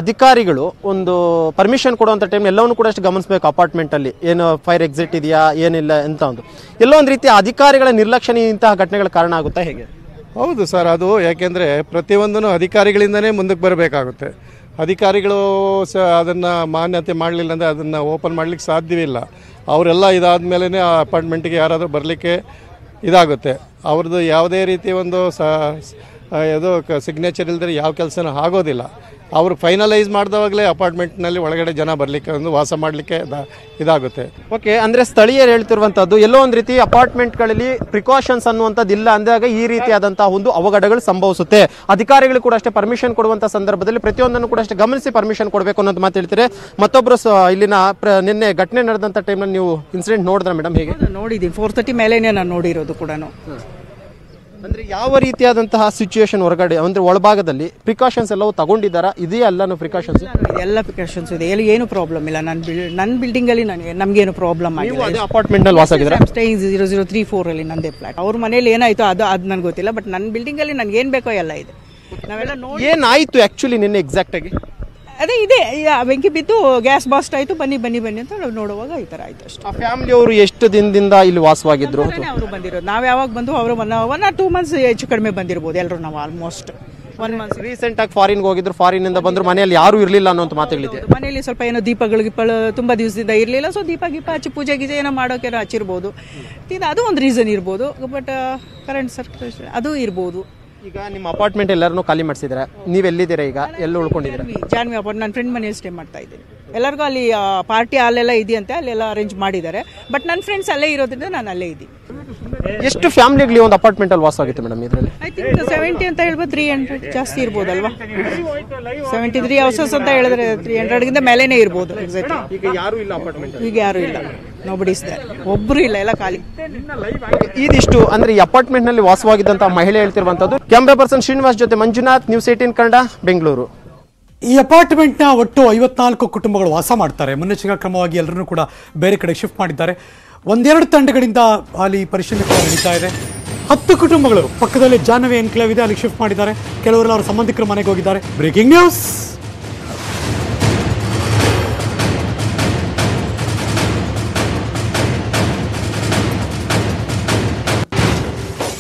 ಅಧಿಕಾರಿಗಳು ಒಂದು ಪರ್ಮಿಷನ್ ಕೊಡುವಂಥ ಟೈಮ್ ಎಲ್ಲವನ್ನೂ ಕೂಡ ಅಷ್ಟು ಗಮನಿಸಬೇಕು. ಅಪಾರ್ಟ್ಮೆಂಟಲ್ಲಿ ಏನು ಫೈರ್ ಎಕ್ಸಿಟ್ ಇದೆಯಾ ಏನಿಲ್ಲ ಅಂತ ಎಲ್ಲೋ ಒಂದು ರೀತಿ ಅಧಿಕಾರಿಗಳ ನಿರ್ಲಕ್ಷ್ಯ ಇಂತಹ ಘಟನೆಗಳ ಕಾರಣ ಆಗುತ್ತಾ ಹೇಗೆ? ಹೌದು ಸರ್, ಅದು ಯಾಕೆಂದರೆ ಪ್ರತಿಯೊಂದೂ ಅಧಿಕಾರಿಗಳಿಂದನೇ ಮುಂದಕ್ಕೆ ಬರಬೇಕಾಗುತ್ತೆ. ಅಧಿಕಾರಿಗಳು ಅದನ್ನು ಮಾನ್ಯತೆ ಮಾಡಲಿಲ್ಲ ಅಂದರೆ ಅದನ್ನು ಓಪನ್ ಮಾಡಲಿಕ್ಕೆ ಸಾಧ್ಯವಿಲ್ಲ. ಅವರೆಲ್ಲ ಇದಾದ ಮೇಲೇ ಆ ಅಪಾರ್ಟ್ಮೆಂಟಿಗೆ ಯಾರಾದರೂ ಬರಲಿಕ್ಕೆ ಇದಾಗುತ್ತೆ. ಅವ್ರದ್ದು ಯಾವುದೇ ರೀತಿ ಒಂದು ಇದು ಸಿಗ್ನೇಚರ್ ಇಲ್ಲದ್ರೆ ಯಾವ ಕೆಲಸನೂ ಆಗೋದಿಲ್ಲ. ಅವರು ಫೈನಲೈಸ್ ಮಾಡಿದವಾಗಲೇ ಅಪಾರ್ಟ್ಮೆಂಟ್ನಲ್ಲಿ ಒಳಗಡೆ ಜನ ಬರಲಿಕ್ಕೆ ಒಂದು ವಾಸ ಮಾಡಲಿಕ್ಕೆ ಇದಾಗುತ್ತೆ. ಓಕೆ, ಅಂದರೆ ಸ್ಥಳೀಯರು ಹೇಳ್ತಿರುವಂಥದ್ದು ಎಲ್ಲೋ ಒಂದು ರೀತಿ ಅಪಾರ್ಟ್ಮೆಂಟ್ಗಳಲ್ಲಿ ಪ್ರಿಕಾಷನ್ಸ್ ಅನ್ನುವಂಥದ್ದು ಇಲ್ಲ ಅಂದಾಗ ಈ ರೀತಿಯಾದಂತಹ ಒಂದು ಅವಘಡಗಳು ಸಂಭವಿಸುತ್ತೆ. ಅಧಿಕಾರಿಗಳು ಕೂಡ ಅಷ್ಟೇ ಪರ್ಮಿಷನ್ ಕೊಡುವಂಥ ಸಂದರ್ಭದಲ್ಲಿ ಪ್ರತಿಯೊಂದನ್ನು ಕೂಡ ಅಷ್ಟೇ ಗಮನಿಸಿ ಪರ್ಮಿಷನ್ ಕೊಡಬೇಕು ಅನ್ನೋದು ಮಾತು ಹೇಳ್ತಾರೆ. ಮತ್ತೊಬ್ಬರು ಇಲ್ಲಿನ ನಿನ್ನೆ ಘಟನೆ ನಡೆದಂಥ ಟೈಮ್ನಲ್ಲಿ ನೀವು ಇನ್ಸಿಡೆಂಟ್ ನೋಡಿದ್ರೆ ಮೇಡಮ್ ಹೇಗೆ? ನೋಡಿದ್ದೀನಿ, 4:30 ಮೇಲೇನೆ ನಾನು ನೋಡಿರೋದು ಕೂಡ. ಅಂದ್ರೆ ಯಾವ ರೀತಿಯಾದಂತಹ ಸಿಚುಯೇಷನ್ ಹೊರಗಡೆ ಅಂದ್ರೆ ಒಳಭಾಗದಲ್ಲಿ ಪ್ರಿಕಾಷನ್ಸ್ ಎಲ್ಲವೂ ತಗೊಂಡಿದ್ದಾರಾ? ಇದೆಯಾ ಎಲ್ಲಾನು ಪ್ರಿಕಾಷನ್ಸ್? ಎಲ್ಲ ಪ್ರಿಕಾಷನ್ಸ್ ಇದೆ, ಎಲ್ಲಿ ಏನು ಪ್ರಾಬ್ಲಮ್ ಇಲ್ಲ. ನನ್ನ ಬಿಲ್ಡಿಂಗ್ ಅಲ್ಲಿ ನಮ್ಗೇನು ಪ್ರಾಬ್ಲಮ್ ಆಗಿಲ್ಲ. ಅಪಾರ್ಟ್ಮೆಂಟ್ ನಲ್ಲಿ ವಾಸ ಆಗಿದ್ದೀರಾ? ಸ್ಟೇಯಿಂಗ್ 0034 ಅಲ್ಲಿ ನಂದೇ ಫ್ಲಾಟ್. ಅವ್ರ ಮನೇಲಿ ಏನಾಯ್ತು ಅದು ನನ್ಗೆ ಗೊತ್ತಿಲ್ಲ, ಬಟ್ ನನ್ನ ಬಿಲ್ಡಿಂಗ್ ಅಲ್ಲಿ ನನ್ಗೆ ಏನ್ ಬೇಕೋ ಎಲ್ಲ ಇದೆ. ನಾವೆಲ್ಲ ನೋಡಿ ಏನಾಯ್ತು ಆಕ್ಚುಲಿ ನಿನ್ನೆ ಎಕ್ಸಾಕ್ಟ್ ಆಗಿ? ಅದೇ ಇದೆ, ಬೆಂಕಿ ಬಿದ್ದು ಗ್ಯಾಸ್ ಬಾಸ್ಟ್ ಆಯ್ತು, ಬನ್ನಿ ಅಂತ ನೋಡುವಾಗ ಈ ತರ ಆಯ್ತು ಅಷ್ಟೇ. ಆ ಫ್ಯಾಮಿಲಿ ಅವರು ಎಷ್ಟು ದಿನದಿಂದ ಇಲ್ಲಿ ವಾಸವಾಗಿದ್ರು? ಅವರು ಬಂದಿರೋದು ನಾವು ಯಾವಾಗ ಬಂದು ಅವರು 1 or 2 months ಹೆಚ್ಚು ಕಡಿಮೆ ಬಂದಿರ್ಬೋದು ಎಲ್ಲರೂ. ನಾವು ಆಲ್ಮೋಸ್ಟ್ 1 month ರೀಸೆಂಟ್ ಆಗಿ ಫಾರಿನ್ಗೆ ಹೋಗಿದ್ರು, ಫಾರಿನ್ ಇಂದ ಬಂದ್ರು, ಮನೆಯಲ್ಲಿ ಯಾರು ಇರ್ಲಿಲ್ಲ ಅನ್ನೋ ಮಾತುಗಳಿದೆ. ಮನೆಯಲ್ಲಿ ಸ್ವಲ್ಪ ಏನೋ ದೀಪಗಳು ತುಂಬಾ ದಿವಸದಿಂದ ಇರಲಿಲ್ಲ, ಸೊ ದೀಪ ಹಚ್ಚಿ ಪೂಜೆ ಗೀಜೆ ಏನೋ ಮಾಡೋಕೆ ಹಚ್ಚಿರ್ಬೋದು. ಅದು ಒಂದು ರೀಸನ್ ಇರ್ಬೋದು, ಬಟ್ ಕರೆಂಟ್ ಸರ್ಕ್ಯುಲೇಷನ್ ಅದು ಇರ್ಬೋದು. ಈಗ ನಿಮ್ಮ ಅಪಾರ್ಟ್ಮೆಂಟ್ ಎಲ್ಲರನ್ನೂ ಖಾಲಿ ಮಾಡಿಸಿದ್ರೆ ನೀವು ಎಲ್ಲಿದ್ದೀರಾ ಈಗ? ಎಲ್ಲಿ ಉಳ್ಕೊಂಡಿದ್ದೀರಾ? ಜಾನ್ವಿ ಅಪಾರ್ಟ್ಮೆಂಟ್ ನನ್ನ ಫ್ರೆಂಡ್ ಮನೇಲಿ ಸ್ಟೇ ಮಾಡ್ತಾ ಇದ್ದೀನಿ. ಎಲ್ಲರಿಗೂ ಅಲ್ಲಿ ಪಾರ್ಟಿ ಹಾಲೆಲ್ಲ ಇದೆಯಂತೆ, ಅಲ್ಲೆಲ್ಲ ಅರೇಂಜ್ ಮಾಡಿದ್ದಾರೆ. ಬಟ್ ನನ್ನ ಫ್ರೆಂಡ್ಸ್ ಅಲ್ಲೇ ಇರೋದ್ರಿಂದ ನಾನು ಅಲ್ಲೇ ಇದ್ದೀನಿ. ಎಷ್ಟು ಫ್ಯಾಮಿಲಿಗಳು ಒಂದು ಅಪಾರ್ಟ್ಮೆಂಟ್ ಅಲ್ಲಿ ವಾಸ ಆಗಿತ್ತು ಮೇಡಮ್ ಇದರಲ್ಲಿ? ಐ ಥಿಂಕ್ 70 ಅಂತ ಹೇಳ್ಬೋದು, 300 ಜಾಸ್ತಿ ಇರ್ಬೋದಲ್ವಾ? 73 ಹೌಸಸ್ ಅಂತ ಹೇಳಿದ್ರೆ 300ಗಿಂತ ಮೇಲೇನೆ ಇರ್ಬೋದು. ಎಕ್ಸಾಕ್ಟ್ಲಿ ಈಗ ಯಾರು ಇಲ್ಲ ಅಪಾರ್ಟ್ಮೆಂಟ್? ಈಗ ಯಾರು ಇಲ್ಲ, ನೋಬಡಿಸ್ತಾರೆ, ಒಬ್ರು ಇಲ್ಲ, ಎಲ್ಲ ಖಾಲಿ. ಇದಿಷ್ಟು ಅಂದ್ರೆ ಈ ಅಪಾರ್ಟ್ಮೆಂಟ್ ನಲ್ಲಿ ವಾಸವಾಗಿದ್ದಂತಹ ಮಹಿಳೆ ಹೇಳ್ತಿರುವಂತದ್ದು. ಕ್ಯಾಮ್ರಾ ಪರ್ಸನ್ ಶ್ರೀನಿವಾಸ್ ಜೊತೆ ಮಂಜುನಾಥ್, ನ್ಯೂಸ್ 18 ಕನ್ನಡ, ಬೆಂಗಳೂರು. ಈ ಅಪಾರ್ಟ್ಮೆಂಟ್ನ ಒಟ್ಟು 54 ಕುಟುಂಬಗಳು ವಾಸ ಮಾಡ್ತಾರೆ. ಮುನ್ನೆಚ್ಚರಿಕಾ ಕ್ರಮವಾಗಿ ಎಲ್ಲರನ್ನೂ ಕೂಡ ಬೇರೆ ಕಡೆ ಶಿಫ್ಟ್ ಮಾಡಿದ್ದಾರೆ. 1-2 ತಂಡಗಳಿಂದ ಅಲ್ಲಿ ಪರಿಶೀಲನೆ ಕೂಡ ನಡೀತಾ ಇದೆ. 10 ಕುಟುಂಬಗಳು ಪಕ್ಕದಲ್ಲಿ ಜಾಹ್ನವಿ ಎನ್ಕ್ಲೇವ್ ಇದೆ, ಅಲ್ಲಿ ಶಿಫ್ಟ್ ಮಾಡಿದ್ದಾರೆ. ಕೆಲವರೆಲ್ಲ ಅವರ ಸಂಬಂಧಿಕರ ಮನೆಗೆ ಹೋಗಿದ್ದಾರೆ. Breaking news.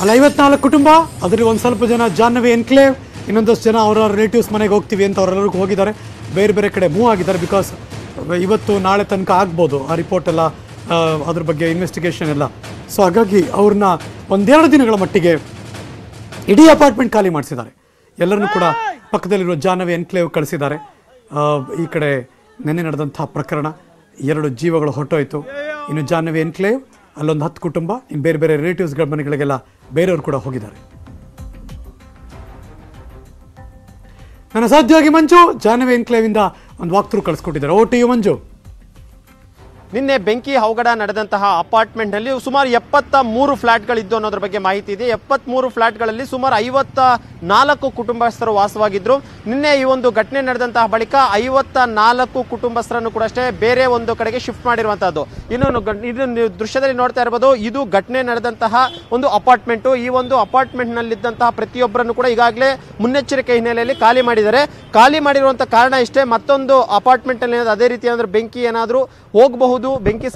ಅಲ್ಲಿ 54 ಕುಟುಂಬ, ಅದರಲ್ಲಿ ಒಂದು ಸ್ವಲ್ಪ ಜನ ಜಾಹ್ನವಿ ಎನ್ಕ್ಲೇವ್, ಇನ್ನೊಂದಷ್ಟು ಜನ ಅವರ ರಿಲೇಟಿವ್ಸ್ ಮನೆಗೆ ಹೋಗ್ತೀವಿ ಅಂತ ಅವರೆಲ್ಲರಿಗೂ ಹೋಗಿದ್ದಾರೆ. ಬೇರೆ ಬೇರೆ ಕಡೆ ಮೂವ್ ಆಗಿದ್ದಾರೆ. ಬಿಕಾಸ್ ಇವತ್ತು ನಾಳೆ ತನಕ ಆಗ್ಬೋದು ಆ ರಿಪೋರ್ಟ್ ಎಲ್ಲ, ಅದ್ರ ಬಗ್ಗೆ ಇನ್ವೆಸ್ಟಿಗೇಷನ್ ಎಲ್ಲ. ಸೊ ಹಾಗಾಗಿ ಅವ್ರನ್ನ 1-2 ದಿನಗಳ ಮಟ್ಟಿಗೆ ಇಡೀ ಅಪಾರ್ಟ್ಮೆಂಟ್ ಖಾಲಿ ಮಾಡಿಸಿದ್ದಾರೆ. ಎಲ್ಲರನ್ನೂ ಕೂಡ ಪಕ್ಕದಲ್ಲಿರುವ ಜಾಹ್ನವಿ ಎನ್ಕ್ಲೇವ್ ಕಳಿಸಿದ್ದಾರೆ. ಈ ಕಡೆ ನೆನ್ನೆ ನಡೆದಂಥ ಪ್ರಕರಣ, 2 ಜೀವಗಳು ಹೊರಟೋಯ್ತು. ಇನ್ನು ಜಾಹ್ನವಿ ಎನ್ಕ್ಲೇವ್, ಅಲ್ಲೊಂದು 10 ಕುಟುಂಬ, ಇನ್ನು ಬೇರೆ ಬೇರೆ ರಿಲೇಟಿವ್ಸ್ಗಳ ಮನೆಗಳಿಗೆಲ್ಲ ಬೇರೆಯವರು ಕೂಡ ಹೋಗಿದ್ದಾರೆ. ನನ್ನ ಸಾಧ್ಯವಾಗಿ ಮಂಜು ಜಾಹ್ನವಿ ಎನ್ಕ್ಲೇವಿಂದ ಒಂದು ವಾಕ್ ಥ್ರೂ ಕಳಿಸ್ಕೊಟ್ಟಿದ್ದಾರೆ. ಓ ಟಿ ಯು ಮಂಜು. ನಿನ್ನೆ ಬೆಂಕಿ ಅವಘಡ ನಡೆದಂತಹ ಅಪಾರ್ಟ್ಮೆಂಟ್ ನಲ್ಲಿ ಸುಮಾರು 73 ಫ್ಲಾಟ್ಗಳಿದ್ದು ಅನ್ನೋದ್ರ ಬಗ್ಗೆ ಮಾಹಿತಿ ಇದೆ. 73 ಫ್ಲಾಟ್ಗಳಲ್ಲಿ ಸುಮಾರು 54 ಕುಟುಂಬಸ್ಥರು ವಾಸವಾಗಿದ್ರು. ನಿನ್ನೆ ಈ ಒಂದು ಘಟನೆ ನಡೆದಂತಹ ಬಳಿಕ 54 ಕುಟುಂಬಸ್ಥರನ್ನು ಕೂಡ ಅಷ್ಟೇ ಬೇರೆ ಒಂದು ಕಡೆಗೆ ಶಿಫ್ಟ್ ಮಾಡಿರುವಂತಹದ್ದು. ಇನ್ನು ದೃಶ್ಯದಲ್ಲಿ ನೋಡ್ತಾ ಇರಬಹುದು, ಇದು ಘಟನೆ ನಡೆದಂತಹ ಒಂದು ಅಪಾರ್ಟ್ಮೆಂಟ್. ಈ ಒಂದು ಅಪಾರ್ಟ್ಮೆಂಟ್ ನಲ್ಲಿದ್ದಂತಹ ಪ್ರತಿಯೊಬ್ಬರನ್ನು ಕೂಡ ಈಗಾಗಲೇ ಮುನ್ನೆಚ್ಚರಿಕೆ ಹಿನ್ನೆಲೆಯಲ್ಲಿ ಖಾಲಿ ಮಾಡಿದ್ದಾರೆ. ಖಾಲಿ ಮಾಡಿರುವಂತಹ ಕಾರಣ ಇಷ್ಟೇ, ಮತ್ತೊಂದು ಅಪಾರ್ಟ್ಮೆಂಟ್ ಅಲ್ಲಿ ಅದೇ ರೀತಿ ಅಂದ್ರೆ ಬೆಂಕಿ ಏನಾದರೂ ಹೋಗಬಹುದು ಆಗಬಹುದು, ಬೆಂಕಿ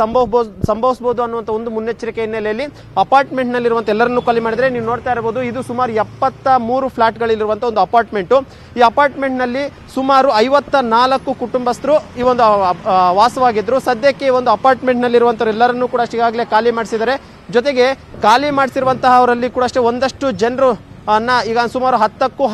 ಸಂಭವಿಸಬಹುದು ಅನ್ನುವಂಥ ಒಂದು ಮುನ್ನೆಚ್ಚರಿಕೆ ಹಿನ್ನೆಲೆಯಲ್ಲಿ ಅಪಾರ್ಟ್ಮೆಂಟ್ ನಲ್ಲಿರುವಂಥ ಎಲ್ಲರನ್ನೂ ಖಾಲಿ ಮಾಡಿದ್ರೆ ನೀವು ನೋಡ್ತಾ ಇರಬಹುದು. ಇದು ಸುಮಾರು 73 ಫ್ಲಾಟ್ಗಳಿರುವಂಥ ಒಂದು ಅಪಾರ್ಟ್ಮೆಂಟು. ಈ ಅಪಾರ್ಟ್ಮೆಂಟ್ ನಲ್ಲಿ ಸುಮಾರು 54 ಕುಟುಂಬಸ್ಥರು ಈ ಒಂದು ವಾಸವಾಗಿದ್ರು. ಸದ್ಯಕ್ಕೆ ಈ ಒಂದು ಅಪಾರ್ಟ್ಮೆಂಟ್ ನಲ್ಲಿರುವಂಥವ್ರು ಎಲ್ಲರನ್ನೂ ಕೂಡ ಈಗಾಗಲೇ ಖಾಲಿ ಮಾಡಿಸಿದ್ದಾರೆ. ಜೊತೆಗೆ ಖಾಲಿ ಮಾಡಿಸಿರುವಂತಹ ಅವರಲ್ಲಿ ಕೂಡ ಅಷ್ಟೇ ಒಂದಷ್ಟು ಜನರು ಈಗ ಸುಮಾರು 10ಕ್ಕೂ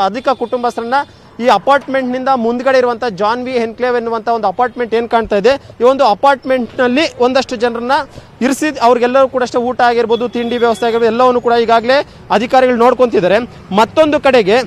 ಅಧಿಕ ಕುಟುಂಬಸ್ಥರನ್ನ ಈ ಅಪಾರ್ಟ್ಮೆಂಟ್ ನಿಂದ ಮುಂದ್ಗಡೆ ಇರುವಂತಹ ಜಾನ್ವಿ ಎನ್ಕ್ಲೇವ್ ಎನ್ನುವಂತ ಒಂದು ಅಪಾರ್ಟ್ಮೆಂಟ್ ಏನ್ ಕಾಣ್ತಾ ಇದೆ, ಈ ಒಂದು ಅಪಾರ್ಟ್ಮೆಂಟ್ ನಲ್ಲಿ ಒಂದಷ್ಟು ಜನರನ್ನ ಇರಿಸಿ ಅವ್ರಿಗೆಲ್ಲರೂ ಕೂಡ ಅಷ್ಟೇ ಊಟ ಆಗಿರ್ಬೋದು, ತಿಂಡಿ ವ್ಯವಸ್ಥೆ ಆಗಿರ್ಬೋದು ಎಲ್ಲವನ್ನು ಕೂಡ ಈಗಾಗಲೇ ಅಧಿಕಾರಿಗಳು ನೋಡ್ಕೊಂತಿದ್ದಾರೆ. ಮತ್ತೊಂದು ಕಡೆಗೆ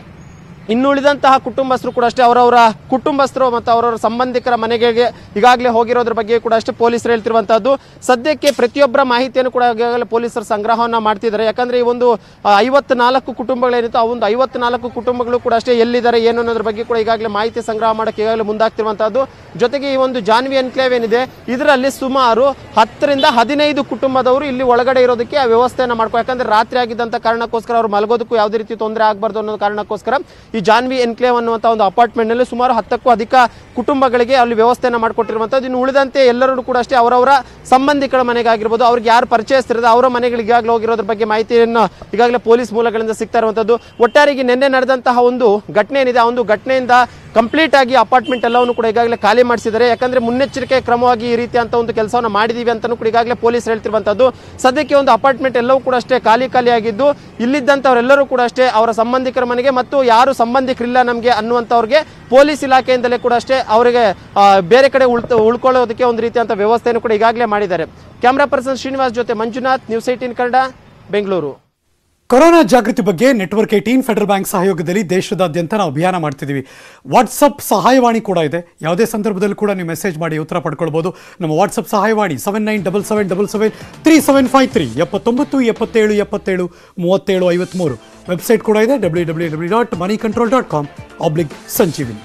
ಇನ್ನುಳಿದಂತಹ ಕುಟುಂಬಸ್ಥರು ಕೂಡ ಅಷ್ಟೇ ಅವರವರ ಕುಟುಂಬಸ್ಥರು ಮತ್ತು ಅವರವರ ಸಂಬಂಧಿಕರ ಮನೆಗಳಿಗೆ ಈಗಾಗಲೇ ಹೋಗಿರೋದ್ರ ಬಗ್ಗೆ ಕೂಡ ಅಷ್ಟೇ ಪೊಲೀಸರು ಹೇಳ್ತಿರುವಂತಹದ್ದು. ಸದ್ಯಕ್ಕೆ ಪ್ರತಿಯೊಬ್ಬರ ಮಾಹಿತಿಯನ್ನು ಕೂಡ ಈಗಾಗಲೇ ಪೊಲೀಸರು ಸಂಗ್ರಹವನ್ನ ಮಾಡ್ತಿದ್ದಾರೆ. ಯಾಕಂದ್ರೆ ಈ ಒಂದು 54 ಕುಟುಂಬಗಳೇನಿತ್ತು, ಆ ಒಂದು 54 ಕುಟುಂಬಗಳು ಕೂಡ ಅಷ್ಟೇ ಎಲ್ಲಿದ್ದಾರೆ ಏನು ಅನ್ನೋದ್ರ ಬಗ್ಗೆ ಕೂಡ ಈಗಾಗಲೇ ಮಾಹಿತಿ ಸಂಗ್ರಹ ಮಾಡಕ್ಕೆ ಈಗಾಗಲೇ ಮುಂದಾಗ್ತಿರುವಂತಹದ್ದು. ಜೊತೆಗೆ ಈ ಒಂದು ಜಾನ್ವಿ ಎನ್ಕ್ಲೇವ್ ಏನಿದೆ ಇದರಲ್ಲಿ ಸುಮಾರು 10 ರಿಂದ 15 ಕುಟುಂಬದವರು ಇಲ್ಲಿ ಒಳಗಡೆ ಇರೋದಕ್ಕೆ ಆ ವ್ಯವಸ್ಥೆಯನ್ನ ಮಾಡ್ಕೋ, ಯಾಕಂದ್ರೆ ರಾತ್ರಿ ಆಗಿದ್ದಂತ ಕಾರಣಕ್ಕೋಸ್ಕರ ಅವರು ಮಲಗೋದಕ್ಕೂ ಯಾವುದೇ ರೀತಿ ತೊಂದರೆ ಆಗಬಾರ್ದು ಅನ್ನೋ ಕಾರಣಕ್ಕೋಸ್ಕರ ಈ ಜಾನ್ವಿ ಎನ್ಕ್ಲೇವ್ ಅನ್ನುವಂಥ ಒಂದು ಅಪಾರ್ಟ್ಮೆಂಟ್ ನಲ್ಲಿ ಸುಮಾರು 10ಕ್ಕೂ ಅಧಿಕ ಕುಟುಂಬಗಳಿಗೆ ಅಲ್ಲಿ ವ್ಯವಸ್ಥೆಯನ್ನು ಮಾಡಿಕೊಟ್ಟಿರುವಂಥದ್ದು. ಇನ್ನು ಉಳಿದಂತೆ ಎಲ್ಲರೂ ಕೂಡ ಅಷ್ಟೇ ಅವರವರ ಸಂಬಂಧಿಕರ ಮನೆಗಾಗಿರ್ಬೋದು, ಅವ್ರಿಗೆ ಯಾರು ಪರಿಚಯಿಸ್ತಿರೋದು ಅವರ ಮನೆಗಳಿಗೆ ಈಗಾಗಲೇ ಹೋಗಿರೋದ್ರ ಬಗ್ಗೆ ಮಾಹಿತಿಯನ್ನು ಈಗಾಗಲೇ ಪೊಲೀಸ್ ಮೂಲಗಳಿಂದ ಸಿಗ್ತಾ ಇರುವಂಥದ್ದು. ಒಟ್ಟಾರೆಗೆ ನಿನ್ನೆ ನಡೆದಂತಹ ಒಂದು ಘಟನೆ ಏನಿದೆ, ಆ ಒಂದು ಘಟನೆಯಿಂದ ಕಂಪ್ಲೀಟ್ ಆಗಿ ಅಪಾರ್ಟ್ಮೆಂಟ್ ಎಲ್ಲವನ್ನು ಕೂಡ ಈಗಾಗಲೇ ಖಾಲಿ ಮಾಡಿಸಿದ್ದಾರೆ. ಯಾಕಂದ್ರೆ ಮುನ್ನೆಚ್ಚರಿಕೆ ಕ್ರಮವಾಗಿ ಈ ರೀತಿ ಅಂತ ಒಂದು ಕೆಲಸವನ್ನು ಮಾಡಿದೀವಿ ಅಂತಾನೂ ಕೂಡ ಈಗಾಗಲೇ ಪೊಲೀಸ್ ಹೇಳ್ತಿರುವಂತದ್ದು. ಸದ್ಯಕ್ಕೆ ಒಂದು ಅಪಾರ್ಟ್ಮೆಂಟ್ ಎಲ್ಲವೂ ಕೂಡ ಅಷ್ಟೇ ಖಾಲಿ ಆಗಿದ್ದು ಇಲ್ಲಿದ್ದಂಥವರೆಲ್ಲರೂ ಕೂಡ ಅಷ್ಟೇ ಅವರ ಸಂಬಂಧಿಕರ ಮನೆಗೆ ಮತ್ತು ಯಾರು ಸಂಬಂಧಿಕರಿಲ್ಲ ನಮಗೆ ಅನ್ನುವಂಥವ್ರಿಗೆ ಪೊಲೀಸ್ ಇಲಾಖೆಯಿಂದಲೇ ಕೂಡ ಅಷ್ಟೇ ಅವರಿಗೆ ಬೇರೆ ಕಡೆ ಉಳ್ಕೊಳ್ಳೋದಕ್ಕೆ ಒಂದು ರೀತಿಯಂತ ವ್ಯವಸ್ಥೆಯನ್ನು ಕೂಡ ಈಗಾಗಲೇ ಮಾಡಿದ್ದಾರೆ. ಕ್ಯಾಮರಾ ಪರ್ಸನ್ ಶ್ರೀನಿವಾಸ್ ಜೊತೆ ಮಂಜುನಾಥ್, ನ್ಯೂಸ್ 18 ಕನ್ನಡ, ಬೆಂಗಳೂರು. ಕೊರೋನಾ ಜಾಗೃತಿ ಬಗ್ಗೆ ನೆಟ್ವರ್ಕ್ 18 ಫೆಡರಲ್ ಬ್ಯಾಂಕ್ ಸಹಯೋಗದಲ್ಲಿ ದೇಶದಾದ್ಯಂತ ನಾವು ಅಭಿಯಾನ ಮಾಡ್ತಿದ್ದೀವಿ. ವಾಟ್ಸಪ್ ಸಹಾಯವಾಣಿ ಕೂಡ ಇದೆ. ಯಾವುದೇ ಸಂದರ್ಭದಲ್ಲೂ ಕೂಡ ನೀವು ಮೆಸೇಜ್ ಮಾಡಿ ಉತ್ತರ ಪಡ್ಕೊಳ್ಬೋದು. ನಮ್ಮ ವಾಟ್ಸಪ್ ಸಹಾಯವಾಣಿ 7977773753 79 77 77 37 53. ವೆಬ್ಸೈಟ್ ಕೂಡ ಇದೆ www.moneycontrol.com/ಸಂಜೀವಿನಿ.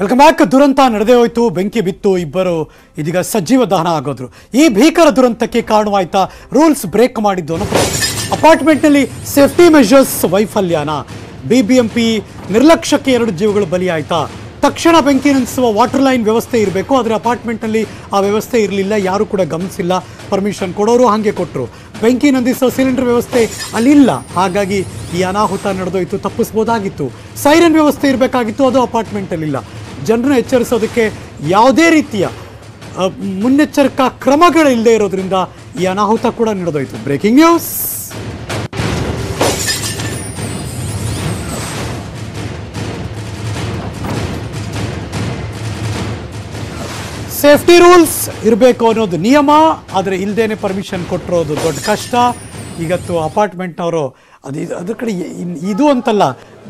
Welcome back. ದುರಂತ ನಡೆದೇ ಹೋಯ್ತು, ಬೆಂಕಿ ಬಿತ್ತು, ಇಬ್ಬರು ಇದೀಗ ಸಜೀವ ದಹನ ಆಗೋದ್ರು. ಈ ಭೀಕರ ದುರಂತಕ್ಕೆ ಕಾರಣವಾಯ್ತಾ ರೂಲ್ಸ್ ಬ್ರೇಕ್ ಮಾಡಿದ್ದು ಅನ್ನೋ ಪ್ರಶ್ನೆ. ಅಪಾರ್ಟ್ಮೆಂಟ್ನಲ್ಲಿ ಸೇಫ್ಟಿ ಮೆಷರ್ಸ್ ವೈಫಲ್ಯನ, ಬಿಬಿಎಂಪಿ ನಿರ್ಲಕ್ಷ್ಯಕ್ಕೆ 2 ಜೀವಗಳು ಬಲಿಯಾಯ್ತಾ? ತಕ್ಷಣ ಬೆಂಕಿ ನಂದಿಸುವ ವಾಟರ್ ಲೈನ್ ವ್ಯವಸ್ಥೆ ಇರಬೇಕು, ಆದರೆ ಅಪಾರ್ಟ್ಮೆಂಟ್ನಲ್ಲಿ ಆ ವ್ಯವಸ್ಥೆ ಇರಲಿಲ್ಲ, ಯಾರು ಕೂಡ ಗಮನಿಸಿಲ್ಲ. ಪರ್ಮಿಷನ್ ಕೊಡೋರು ಹಾಗೆ ಕೊಟ್ಟರು. ಬೆಂಕಿ ನಂದಿಸೋ ಸಿಲಿಂಡರ್ ವ್ಯವಸ್ಥೆ ಅಲ್ಲಿಲ್ಲ, ಹಾಗಾಗಿ ಈ ಅನಾಹುತ ನಡೆದೋಯ್ತು. ತಪ್ಪಿಸ್ಬೋದಾಗಿತ್ತು. ಸೈರನ್ ವ್ಯವಸ್ಥೆ ಇರಬೇಕಾಗಿತ್ತು, ಅದು ಅಪಾರ್ಟ್ಮೆಂಟಲ್ಲಿಲ್ಲ. ಜನರನ್ನ ಎಚ್ಚರಿಸೋದಕ್ಕೆ ಯಾವುದೇ ರೀತಿಯ ಮುನ್ನೆಚ್ಚರಿಕಾ ಕ್ರಮಗಳಿಲ್ಲದೆ ಇರೋದ್ರಿಂದ ಈ ಅನಾಹುತ ಕೂಡ ನಡೆದೋಯ್ತು. Breaking news. ಸೇಫ್ಟಿ ರೂಲ್ಸ್ ಇರಬೇಕು ಅನ್ನೋದು ನಿಯಮ, ಆದರೆ ಇಲ್ಲದೇನೆ ಪರ್ಮಿಷನ್ ಕೊಟ್ಟಿರೋದು ದೊಡ್ಡ ಕಷ್ಟ. ಈಗತ್ತು ಅಪಾರ್ಟ್ಮೆಂಟ್ನವರು ಅದ್ರ ಕಡೆ ಇದು ಅಂತಲ್ಲ,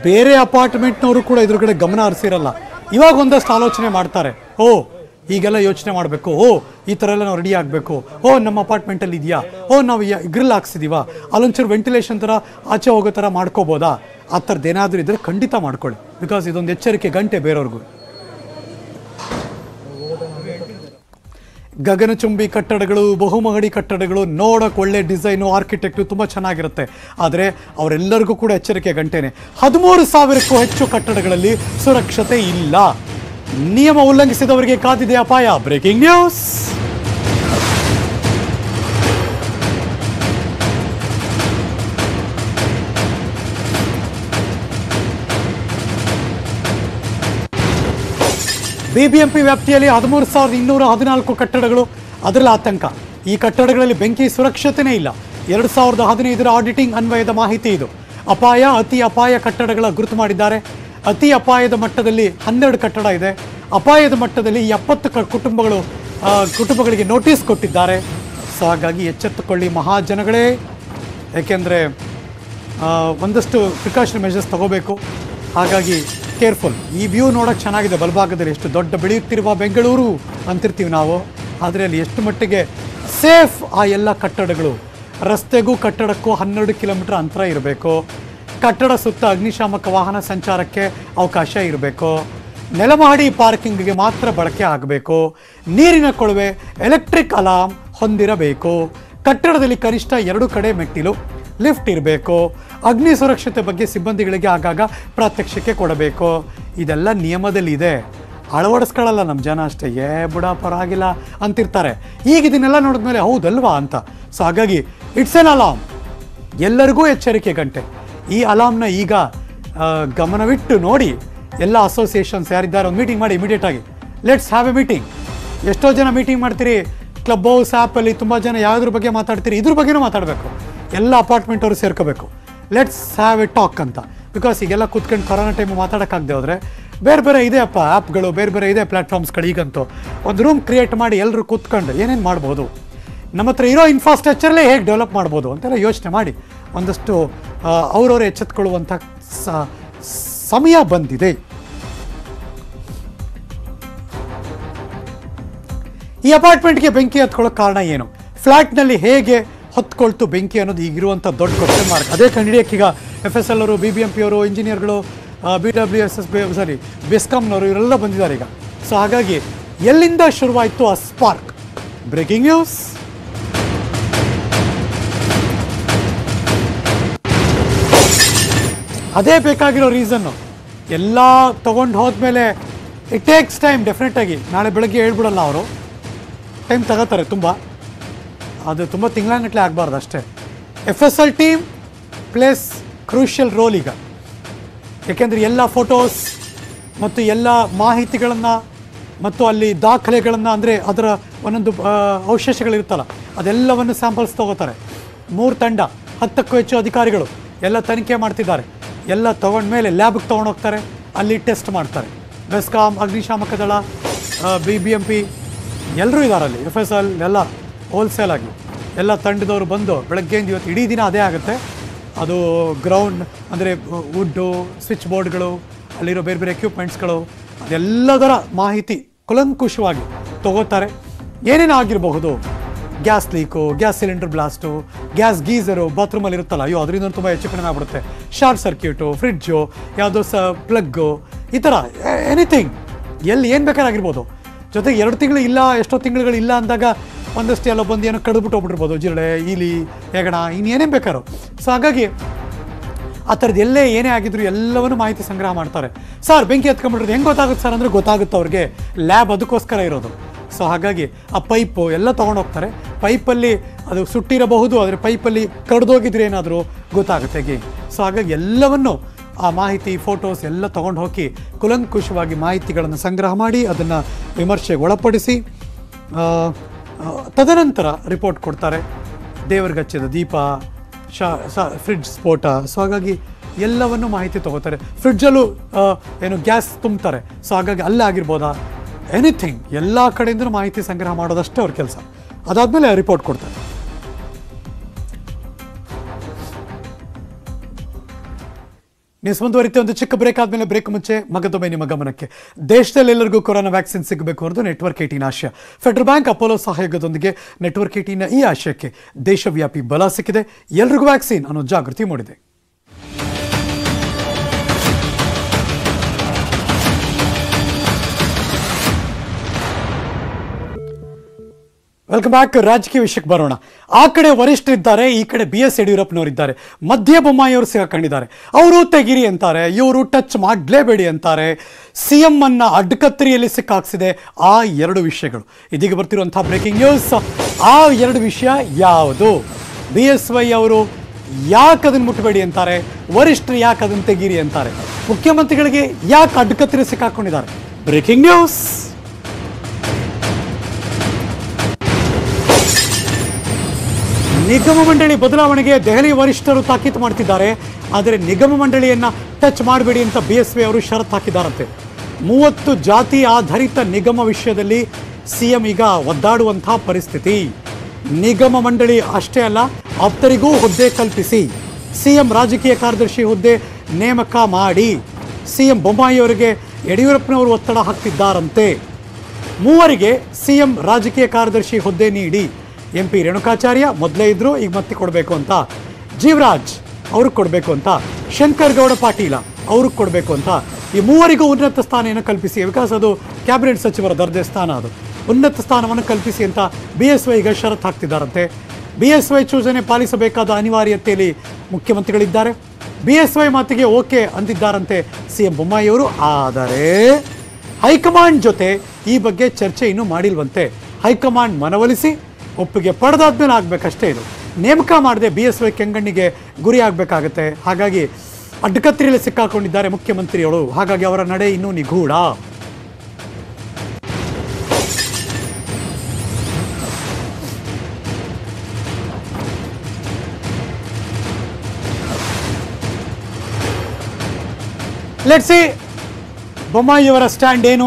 ಬೇರೆ ಅಪಾರ್ಟ್ಮೆಂಟ್ನವರು ಕೂಡ ಇದ್ರ ಕಡೆ ಗಮನ ಹರಿಸಿರಲ್ಲ. ಇವಾಗ ಒಂದಷ್ಟು ಆಲೋಚನೆ ಮಾಡ್ತಾರೆ, ಹೀಗೆಲ್ಲ ಯೋಚನೆ ಮಾಡಬೇಕು, ಈ ಥರ ಎಲ್ಲ ನಾವು ರೆಡಿ ಆಗಬೇಕು, ನಮ್ಮ ಅಪಾರ್ಟ್ಮೆಂಟಲ್ಲಿ ಇದೆಯಾ, ನಾವು ಗ್ರಿಲ್ ಹಾಕ್ಸಿದೀವಾ, ಅಲ್ಲೊಂಚೂರು ವೆಂಟಿಲೇಷನ್ ಥರ ಆಚೆ ಹೋಗೋ ಥರ ಮಾಡ್ಕೋಬೋದಾ? ಆ ಥರದ್ದು ಏನಾದರೂ ಇದ್ದರೆ ಖಂಡಿತ ಮಾಡ್ಕೊಳ್ಳಿ. ಬಿಕಾಸ್ ಇದೊಂದು ಎಚ್ಚರಿಕೆ ಗಂಟೆ ಬೇರೆಯವ್ರಿಗೂ. ಗಗನಚುಂಬಿ ಕಟ್ಟಡಗಳು, ಬಹುಮಹಡಿ ಕಟ್ಟಡಗಳು ನೋಡೋಕೆ ಒಳ್ಳೆ ಡಿಸೈನು, ಆರ್ಕಿಟೆಕ್ಟು ತುಂಬ ಚೆನ್ನಾಗಿರುತ್ತೆ. ಆದರೆ ಅವರೆಲ್ಲರಿಗೂ ಕೂಡ ಎಚ್ಚರಿಕೆ ಗಂಟೆನೆ. 13,000ಕ್ಕೂ ಹೆಚ್ಚು ಕಟ್ಟಡಗಳಲ್ಲಿ ಸುರಕ್ಷತೆ ಇಲ್ಲ. ನಿಯಮ ಉಲ್ಲಂಘಿಸಿದವರಿಗೆ ಕಾದಿದೆ ಅಪಾಯ. Breaking news. ಬಿಬಿಎಂಪಿ ವ್ಯಾಪ್ತಿಯಲ್ಲಿ 13,214 ಕಟ್ಟಡಗಳು, ಅದರಲ್ಲಿ ಆತಂಕ. ಈ ಕಟ್ಟಡಗಳಲ್ಲಿ ಬೆಂಕಿ ಸುರಕ್ಷತೆನೇ ಇಲ್ಲ. 2015ರ ಆಡಿಟಿಂಗ್ ಅನ್ವಯದ ಮಾಹಿತಿ ಇದು. ಅಪಾಯ, ಅತಿ ಅಪಾಯ ಕಟ್ಟಡಗಳ ಗುರುತು ಮಾಡಿದ್ದಾರೆ. ಅತಿ ಅಪಾಯದ ಮಟ್ಟದಲ್ಲಿ 12 ಕಟ್ಟಡ ಇದೆ. ಅಪಾಯದ ಮಟ್ಟದಲ್ಲಿ 70 ಕುಟುಂಬಗಳಿಗೆ ನೋಟಿಸ್ ಕೊಟ್ಟಿದ್ದಾರೆ. ಸೊ ಹಾಗಾಗಿ ಎಚ್ಚೆತ್ತುಕೊಳ್ಳಿ ಮಹಾಜನಗಳೇ, ಯಾಕೆಂದರೆ ಒಂದಷ್ಟು ಪ್ರಿಕಾಷನ್ ಮೆಷರ್ಸ್ ತಗೋಬೇಕು. ಹಾಗಾಗಿ ಕೇರ್ಫುಲ್. ಈ ವ್ಯೂ ನೋಡೋಕ್ಕೆ ಚೆನ್ನಾಗಿದೆ ಬಲಭಾಗದಲ್ಲಿ, ಎಷ್ಟು ದೊಡ್ಡ ಬೆಳೆಯುತ್ತಿರುವ ಬೆಂಗಳೂರು ಅಂತಿರ್ತೀವಿ ನಾವು, ಆದರೆ ಅಲ್ಲಿ ಎಷ್ಟು ಮಟ್ಟಿಗೆ ಸೇಫ್ ಆ ಎಲ್ಲ ಕಟ್ಟಡಗಳು. ರಸ್ತೆಗೂ ಕಟ್ಟಡಕ್ಕೂ 12 ಕಿಲೋಮೀಟರ್ ಅಂತರ ಇರಬೇಕು. ಕಟ್ಟಡ ಸುತ್ತ ಅಗ್ನಿಶಾಮಕ ವಾಹನ ಸಂಚಾರಕ್ಕೆ ಅವಕಾಶ ಇರಬೇಕು. ನೆಲಮಹಡಿ ಪಾರ್ಕಿಂಗ್ಗೆ ಮಾತ್ರ ಬಳಕೆ ಆಗಬೇಕು. ನೀರಿನ ಕೊಳವೆ, ಎಲೆಕ್ಟ್ರಿಕ್ ಅಲಾರ್ಮ್ ಹೊಂದಿರಬೇಕು. ಕಟ್ಟಡದಲ್ಲಿ ಕನಿಷ್ಠ 2 ಕಡೆ ಮೆಟ್ಟಿಲು, ಲಿಫ್ಟ್ ಇರಬೇಕು. ಅಗ್ನಿ ಸುರಕ್ಷತೆ ಬಗ್ಗೆ ಸಿಬ್ಬಂದಿಗಳಿಗೆ ಆಗಾಗ ಪ್ರಾತ್ಯಕ್ಷಿಕೆ ಕೊಡಬೇಕು. ಇದೆಲ್ಲ ನಿಯಮದಲ್ಲಿದೆ. ಅಳವಡಿಸ್ಕೊಳ್ಳಲ್ಲ ನಮ್ಮ ಜನ ಅಷ್ಟೇ. ಬಿಡ ಪರವಾಗಿಲ್ಲ ಅಂತಿರ್ತಾರೆ. ಈಗ ಇದನ್ನೆಲ್ಲ ನೋಡಿದ್ಮೇಲೆ ಹೌದಲ್ವಾ ಅಂತ. ಸೊ ಹಾಗಾಗಿ ಇಟ್ಸ್ ಎನ್ ಅಲಾರ್ಮ್, ಎಲ್ಲರಿಗೂ ಎಚ್ಚರಿಕೆ ಗಂಟೆ. ಈ ಅಲಾರ್ಮ್ನ ಈಗ ಗಮನವಿಟ್ಟು ನೋಡಿ ಎಲ್ಲ ಅಸೋಸಿಯೇಷನ್ಸ್ ಯಾರಿದ್ದಾರೆ ಒಂದು ಮೀಟಿಂಗ್ ಮಾಡಿ ಇಮಿಡಿಯೇಟಾಗಿ. Let's have A meeting. ಎಷ್ಟೋ ಜನ ಮೀಟಿಂಗ್ ಮಾಡ್ತೀರಿ ಕ್ಲಬ್ ಹೌಸ್ ಆ್ಯಪಲ್ಲಿ, ತುಂಬ ಜನ ಯಾವುದ್ರ ಬಗ್ಗೆ ಮಾತಾಡ್ತೀರಿ, ಇದ್ರ ಬಗ್ಗೆನೂ ಮಾತಾಡಬೇಕು. ಎಲ್ಲ ಅಪಾರ್ಟ್ಮೆಂಟ್ ಅವರು ಸೇರ್ಕೋಬೇಕು. ಲೆಟ್ಸ್ ಹ್ಯಾವ್ ಎ ಟಾಕ್ ಅಂತ. ಬಿಕಾಸ್ ಈಗೆಲ್ಲ ಕೂತ್ಕೊಂಡು ಕೊರೋನಾ ಟೈಮು ಮಾತಾಡೋಕ್ಕಾಗದೆ ಹೋದರೆ ಬೇರೆ ಬೇರೆ ಇದೆ ಅಪ್ಪ ಆ್ಯಪ್ಗಳು, ಬೇರೆ ಬೇರೆ ಇದೆ ಪ್ಲ್ಯಾಟ್ಫಾರ್ಮ್ಸ್ಗಳು. ಈಗಂತೂ ಒಂದು ರೂಮ್ ಕ್ರಿಯೇಟ್ ಮಾಡಿ ಎಲ್ಲರೂ ಕೂತ್ಕೊಂಡು ಏನೇನು ಮಾಡ್ಬೋದು, ನಮ್ಮ ಹತ್ರ ಇರೋ ಇನ್ಫ್ರಾಸ್ಟ್ರಕ್ಚರ್ಲೇ ಹೇಗೆ ಡೆವಲಪ್ ಮಾಡ್ಬೋದು ಅಂತೆಲ್ಲ ಯೋಚನೆ ಮಾಡಿ ಒಂದಷ್ಟು ಅವರವರೇ ಎಚ್ಚೆತ್ಕೊಳ್ಳುವಂಥ ಸಮಯ ಬಂದಿದೆ. ಈ ಅಪಾರ್ಟ್ಮೆಂಟ್ಗೆ ಬೆಂಕಿ ಹತ್ಕೊಳ್ಳೋಕೆ ಕಾರಣ ಏನು, ಫ್ಲ್ಯಾಟ್ನಲ್ಲಿ ಹೇಗೆ ಹೊತ್ಕೊಳ್ತು ಬೆಂಕಿ ಅನ್ನೋದು ಈಗಿರುವಂಥ ದೊಡ್ಡ ಕ್ವಶನ್ ಮಾರ್ಕ್. ಅದೇ ಕಂಡುಹಿಡಿಯೋಕೆ ಈಗ FSL ಅವರು, BBMP ಅವರು, ಇಂಜಿನಿಯರ್ಗಳು, BWSS ಬೆಸ್ಕಾಮ್ನವರು ಇವರೆಲ್ಲ ಬಂದಿದ್ದಾರೆ ಈಗ. ಸೊ ಹಾಗಾಗಿ ಎಲ್ಲಿಂದ ಶುರುವಾಯಿತು ಆ ಸ್ಪಾರ್ಕ್? Breaking news. ಅದೇ ಬೇಕಾಗಿರೋ ರೀಸನ್ನು. ಎಲ್ಲ ತೊಗೊಂಡು ಹೋದ್ಮೇಲೆ ಇಟ್ ಟೇಕ್ಸ್ ಟೈಮ್. ಡೆಫಿನೆಟಾಗಿ ನಾಳೆ ಬೆಳಗ್ಗೆ ಹೇಳ್ಬಿಡಲ್ಲ ಅವರು, ಟೈಮ್ ತಗೋತಾರೆ ತುಂಬ. ಅದು ತುಂಬ ತಿಂಗಳಾಗಟ್ಟಲೆ ಆಗಬಾರ್ದು ಅಷ್ಟೇ. FSL team place crucial role ಈಗ. ಯಾಕೆಂದರೆ ಎಲ್ಲ ಫೋಟೋಸ್ ಮತ್ತು ಎಲ್ಲ ಮಾಹಿತಿಗಳನ್ನು ಮತ್ತು ಅಲ್ಲಿ ದಾಖಲೆಗಳನ್ನು, ಅಂದರೆ ಅದರ ಒಂದೊಂದು ಅವಶೇಷಗಳಿರುತ್ತಲ್ಲ ಅದೆಲ್ಲವನ್ನು ಸ್ಯಾಂಪಲ್ಸ್ ತೊಗೋತಾರೆ. 3 ತಂಡ, 10ಕ್ಕೂ ಹೆಚ್ಚು ಅಧಿಕಾರಿಗಳು ಎಲ್ಲ ತನಿಖೆ ಮಾಡ್ತಿದ್ದಾರೆ. ಎಲ್ಲ ತೊಗೊಂಡ್ಮೇಲೆ ಲ್ಯಾಬ್ಗೆ ತೊಗೊಂಡೋಗ್ತಾರೆ, ಅಲ್ಲಿ ಟೆಸ್ಟ್ ಮಾಡ್ತಾರೆ. ಬೆಸ್ಕಾಮ್, ಅಗ್ನಿಶಾಮಕ ದಳ, BBMP ಎಲ್ಲರೂ ಇದ್ದಾರೆ ಅಲ್ಲಿ. FSL ಎಲ್ಲ ಹೋಲ್ಸೇಲ್ ಆಗಿ ಎಲ್ಲ ತಂಡದವರು ಬಂದು ಬೆಳಗ್ಗೆಯಿಂದ ಇವತ್ತು ಇಡೀ ದಿನ ಅದೇ ಆಗುತ್ತೆ. ಅದು ಗ್ರೌಂಡ್ ಅಂದರೆ ವುಡ್ಡು, ಸ್ವಿಚ್ ಬೋರ್ಡ್ಗಳು, ಅಲ್ಲಿರೋ ಬೇರೆ ಬೇರೆ ಎಕ್ವಿಪ್ಮೆಂಟ್ಸ್ಗಳು, ಅದೆಲ್ಲದರ ಮಾಹಿತಿ ಕುಲಂಕುಷವಾಗಿ ತಗೋತಾರೆ. ಏನೇನು ಆಗಿರಬಹುದು, gas leak, gas cylinder blast, gas geyser ಬಾತ್ರೂಮಲ್ಲಿ ಇರುತ್ತಲ್ಲ, ಅಯ್ಯೋ ಅದರಿಂದ ತುಂಬ ಹೆಚ್ಚು ಕಡಿಮೆ ಆಗ್ಬಿಡುತ್ತೆ. ಶಾರ್ಟ್ ಸರ್ಕ್ಯೂಟು, ಫ್ರಿಡ್ಜು, ಯಾವುದೋ ಪ್ಲಗ್ಗು, ಈ ಥರ ಎನಿಥಿಂಗ್ ಎಲ್ಲಿ ಏನು ಬೇಕಾಗಿರ್ಬೋದು. ಜೊತೆಗೆ 2 ತಿಂಗಳು ಇಲ್ಲ, ಎಷ್ಟೋ ತಿಂಗಳುಗಳು ಇಲ್ಲ ಅಂದಾಗ ಒಂದಷ್ಟು ಎಲ್ಲ ಬಂದು ಏನೋ ಕಡಿದ್ಬಿಟ್ಟು ಹೋಗ್ಬಿಟ್ಟಿರ್ಬೋದು, ಜಿರಳೆ, ಇಲಿ, ಹೆಗಣ, ಇನ್ನೇನೇನು ಬೇಕಾರೋ. ಸೊ ಹಾಗಾಗಿ ಆ ಥರದ್ದು ಎಲ್ಲೇ ಏನೇ ಆಗಿದ್ರು ಎಲ್ಲವನ್ನೂ ಮಾಹಿತಿ ಸಂಗ್ರಹ ಮಾಡ್ತಾರೆ. ಸರ್ ಬೆಂಕಿ ಹತ್ಕೊಂಡ್ಬಿಟ್ರೆ ಹೆಂಗೆ ಗೊತ್ತಾಗುತ್ತೆ ಸರ್ ಅಂದರೆ ಗೊತ್ತಾಗುತ್ತೆ ಅವ್ರಿಗೆ, ಲ್ಯಾಬ್ ಅದಕ್ಕೋಸ್ಕರ ಇರೋದು. ಸೊ ಹಾಗಾಗಿ ಆ ಪೈಪು ಎಲ್ಲ ತೊಗೊಂಡೋಗ್ತಾರೆ. ಪೈಪಲ್ಲಿ ಅದು ಸುಟ್ಟಿರಬಹುದು, ಆದರೆ ಪೈಪಲ್ಲಿ ಕಡ್ದೋಗಿದ್ರೆ ಏನಾದರೂ ಗೊತ್ತಾಗುತ್ತೆ ಗೆ. ಸೊ ಹಾಗಾಗಿ ಎಲ್ಲವನ್ನು ಆ ಮಾಹಿತಿ, ಫೋಟೋಸ್ ಎಲ್ಲ ತೊಗೊಂಡು ಹೋಗಿ ಕುಲಂಕುಷವಾಗಿ ಮಾಹಿತಿಗಳನ್ನು ಸಂಗ್ರಹ ಮಾಡಿ ಅದನ್ನು ವಿಮರ್ಶೆಗೆ ಒಳಪಡಿಸಿ ತದನಂತರ ರಿಪೋರ್ಟ್ ಕೊಡ್ತಾರೆ. ದೇವರಿಗಚ್ಚಿದ ದೀಪ, ಫ್ರಿಡ್ಜ್ ಸ್ಫೋಟ. ಸೊ ಹಾಗಾಗಿ ಎಲ್ಲವನ್ನು ಮಾಹಿತಿ ತೊಗೋತಾರೆ. ಫ್ರಿಡ್ಜಲ್ಲೂ ಏನು ಗ್ಯಾಸ್ ತುಂಬ್ತಾರೆ. ಸೊ ಹಾಗಾಗಿ ಅಲ್ಲೇ ಆಗಿರ್ಬೋದಾ, ಎನಿಥಿಂಗ್ ಎಲ್ಲ ಕಡೆಯಿಂದಲೂ ಮಾಹಿತಿ ಸಂಗ್ರಹ ಮಾಡೋದಷ್ಟೇ ಅವ್ರ ಕೆಲಸ. ಅದಾದಮೇಲೆ ರಿಪೋರ್ಟ್ ಕೊಡ್ತಾರೆ. ನ್ಯೂಸ್ ಮುಂದುವರಿತೆ. ಒಂದು ಚಿಕ್ಕ ಬ್ರೇಕ್ ಆದಮೇಲೆ, ಬ್ರೇಕ್ ಮುಂಚೆ ಮಗದೊಮ್ಮೆ ನಿಮ್ಮ ಗಮನಕ್ಕೆ, ದೇಶದಲ್ಲಿ ಎಲ್ಲರಿಗೂ ಕೊರೋನಾ ವ್ಯಾಕ್ಸಿನ್ ಸಿಗಬೇಕು ಅನ್ನೋದು ನೆಟ್ವರ್ಕ್ 18 ಆಶಯ. ಫೆಡರಲ್ ಬ್ಯಾಂಕ್, ಅಪೋಲೋ ಸಹಯೋಗದೊಂದಿಗೆ ನೆಟ್ವರ್ಕ್ 18ನ ಈ ಆಶಯಕ್ಕೆ ದೇಶವ್ಯಾಪಿ ಬಲ ಸಿಕ್ಕಿದೆ. ಎಲ್ರಿಗೂ ವ್ಯಾಕ್ಸಿನ್ ಅನ್ನೋ ಜಾಗೃತಿ ಮೂಡಿದೆ. Welcome back. ರಾಜಕೀಯ ವಿಷಯಕ್ಕೆ ಬರೋಣ. ಆ ಕಡೆ ವರಿಷ್ಠರಿದ್ದಾರೆ, ಈ ಕಡೆ BS ಯಡಿಯೂರಪ್ಪನವರಿದ್ದಾರೆ. ಮಧ್ಯೆ ಬೊಮ್ಮಾಯಿಯವರು ಸಿಗಾಕೊಂಡಿದ್ದಾರೆ. ಅವರು ತೆಗಿರಿ ಅಂತಾರೆ, ಇವರು ಟಚ್ ಮಾಡಲೇಬೇಡಿ ಅಂತಾರೆ. CM ಅನ್ನ ಅಡ್ಡಕತ್ತರಿಯಲ್ಲಿ ಸಿಕ್ಕಾಕ್ಸಿದೆ ಆ 2 ವಿಷಯಗಳು. ಇದೀಗ ಬರ್ತಿರುವಂಥ ಬ್ರೇಕಿಂಗ್ ನ್ಯೂಸ್. ಆ 2 ವಿಷಯ ಯಾವುದು? BSY ಅವರು ಯಾಕೆ ಅದನ್ನು ಮುಟ್ಟಬೇಡಿ ಅಂತಾರೆ, ವರಿಷ್ಠರು ಯಾಕೆ ಅದನ್ನು ತೆಗೀರಿ ಅಂತಾರೆ, ಮುಖ್ಯಮಂತ್ರಿಗಳಿಗೆ ಯಾಕೆ ಅಡ್ಡಕತ್ತರಿ ಸಿಕ್ಕಾಕೊಂಡಿದ್ದಾರೆ? Breaking news. ನಿಗಮ ಮಂಡಳಿ ಬದಲಾವಣೆಗೆ ದೆಹಲಿ ವರಿಷ್ಠರು ತಾಕೀತು ಮಾಡ್ತಿದ್ದಾರೆ. ಆದರೆ ನಿಗಮ ಮಂಡಳಿಯನ್ನು ಟಚ್ ಮಾಡಬೇಡಿ ಅಂತ BSY ಅವರು ಷರತ್ತು ಹಾಕಿದ್ದಾರಂತೆ. 30 ಜಾತಿ ಆಧಾರಿತ ನಿಗಮ ವಿಷಯದಲ್ಲಿ CM ಈಗ ಒದ್ದಾಡುವಂಥ ಪರಿಸ್ಥಿತಿ. ನಿಗಮ ಮಂಡಳಿ ಅಷ್ಟೇ ಅಲ್ಲ, ಆಪ್ತರಿಗೂ ಹುದ್ದೆ ಕಲ್ಪಿಸಿ, CM ರಾಜಕೀಯ ಕಾರ್ಯದರ್ಶಿ ಹುದ್ದೆ ನೇಮಕ ಮಾಡಿ CM ಬೊಮ್ಮಾಯಿಯವರಿಗೆ ಯಡಿಯೂರಪ್ಪನವರು ಒತ್ತಡ ಹಾಕ್ತಿದ್ದಾರಂತೆ. 3 CM ರಾಜಕೀಯ ಕಾರ್ಯದರ್ಶಿ ಹುದ್ದೆ ನೀಡಿ. MP ರೇಣುಕಾಚಾರ್ಯ ಮೊದಲೇ ಇದ್ದರು, ಈಗ ಮತ್ತೆ ಕೊಡಬೇಕು ಅಂತ. ಜೀವರಾಜ್ ಅವ್ರಿಗೆ ಕೊಡಬೇಕು ಅಂತ. ಶಂಕರ್ ಗೌಡ ಪಾಟೀಲ ಅವ್ರಿಗೆ ಕೊಡಬೇಕು ಅಂತ. ಈ 3 ಉನ್ನತ ಸ್ಥಾನ ಕಲ್ಪಿಸಿ, ಬಿಕಾಸ್ ಅದು ಕ್ಯಾಬಿನೆಟ್ ಸಚಿವರ ದರ್ಜೆ ಸ್ಥಾನ, ಅದು ಉನ್ನತ ಸ್ಥಾನವನ್ನು ಕಲ್ಪಿಸಿ ಅಂತ BSY ಈಗ ಷರತ್ತು ಹಾಕ್ತಿದ್ದಾರಂತೆ. BSY ಸೂಚನೆ ಪಾಲಿಸಬೇಕಾದ ಅನಿವಾರ್ಯತೆಯಲ್ಲಿ ಮುಖ್ಯಮಂತ್ರಿಗಳಿದ್ದಾರೆ. BSY ಮಾತಿಗೆ ಓಕೆ ಅಂದಿದ್ದಾರಂತೆ CM ಬೊಮ್ಮಾಯಿಯವರು. ಆದರೆ ಹೈಕಮಾಂಡ್ ಜೊತೆ ಈ ಬಗ್ಗೆ ಚರ್ಚೆ ಇನ್ನೂ ಮಾಡಿಲ್ವಂತೆ. ಹೈಕಮಾಂಡ್ ಮನವೊಲಿಸಿ ಒಪ್ಪಿಗೆ ಪಡೆದಾದ್ಮೇಲೆ ಆಗಬೇಕಷ್ಟೇ. ಇದು ನೇಮಕ ಮಾಡದೆ BSY ಕೆಂಗಣ್ಣಿಗೆ ಗುರಿ ಆಗಬೇಕಾಗತ್ತೆ. ಹಾಗಾಗಿ ಅಡ್ಡಕತ್ತರಿಯಲ್ಲಿ ಸಿಕ್ಕಾಕೊಂಡಿದ್ದಾರೆ ಮುಖ್ಯಮಂತ್ರಿಗಳು. ಹಾಗಾಗಿ ಅವರ ನಡೆ ಇನ್ನೂ ನಿಗೂಢ. ಲೆಟ್ಸ್ ಸಿ ಬೊಮ್ಮಾಯಿಯವರ ಸ್ಟ್ಯಾಂಡ್ ಏನು,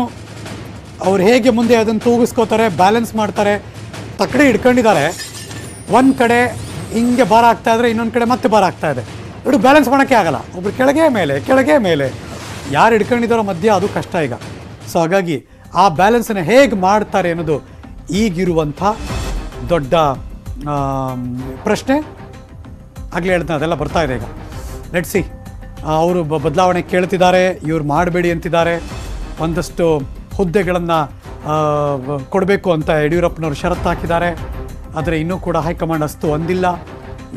ಅವ್ರು ಹೇಗೆ ಮುಂದೆ ಅದನ್ನು ತೂಗಿಸ್ಕೋತಾರೆ, ಬ್ಯಾಲೆನ್ಸ್ ಮಾಡ್ತಾರೆ. ತಕ್ಕಡೆ ಹಿಡ್ಕೊಂಡಿದ್ದಾರೆ. ಒಂದು ಕಡೆ ಹಿಂಗೆ ಭಾರ ಆಗ್ತಾ ಇದ್ರೆ ಇನ್ನೊಂದು ಕಡೆ ಮತ್ತೆ ಭಾರ ಆಗ್ತಾ ಇದೆ. ಇವರು ಬ್ಯಾಲೆನ್ಸ್ ಮಾಡೋಕ್ಕೆ ಆಗಲ್ಲ. ಒಬ್ರು ಕೆಳಗೆ ಮೇಲೆ ಯಾರು ಹಿಡ್ಕೊಂಡಿದ್ದಾರೋ ಮಧ್ಯ ಅದು ಕಷ್ಟ ಈಗ. ಸೊ ಹಾಗಾಗಿ ಆ ಬ್ಯಾಲೆನ್ಸನ್ನು ಹೇಗೆ ಮಾಡ್ತಾರೆ ಅನ್ನೋದು ಈಗಿರುವಂಥ ದೊಡ್ಡ ಪ್ರಶ್ನೆ. ಆಗಲೇ ಹೇಳ್ತಾನೆ ಅದೆಲ್ಲ ಬರ್ತಾ ಇದೆ ಈಗ. Let's see. ಅವರು ಬದಲಾವಣೆ ಕೇಳ್ತಿದ್ದಾರೆ, ಇವ್ರು ಮಾಡಬೇಡಿ ಅಂತಿದ್ದಾರೆ. ಒಂದಷ್ಟು ಹುದ್ದೆಗಳನ್ನು ಕೊಡಬೇಕು ಅಂತ ಯಡಿಯೂರಪ್ಪನವರು ಷರತ್ತು ಹಾಕಿದ್ದಾರೆ. ಆದರೆ ಇನ್ನೂ ಕೂಡ ಹೈಕಮಾಂಡ್ ಅಷ್ಟು ಅಂದಿಲ್ಲ.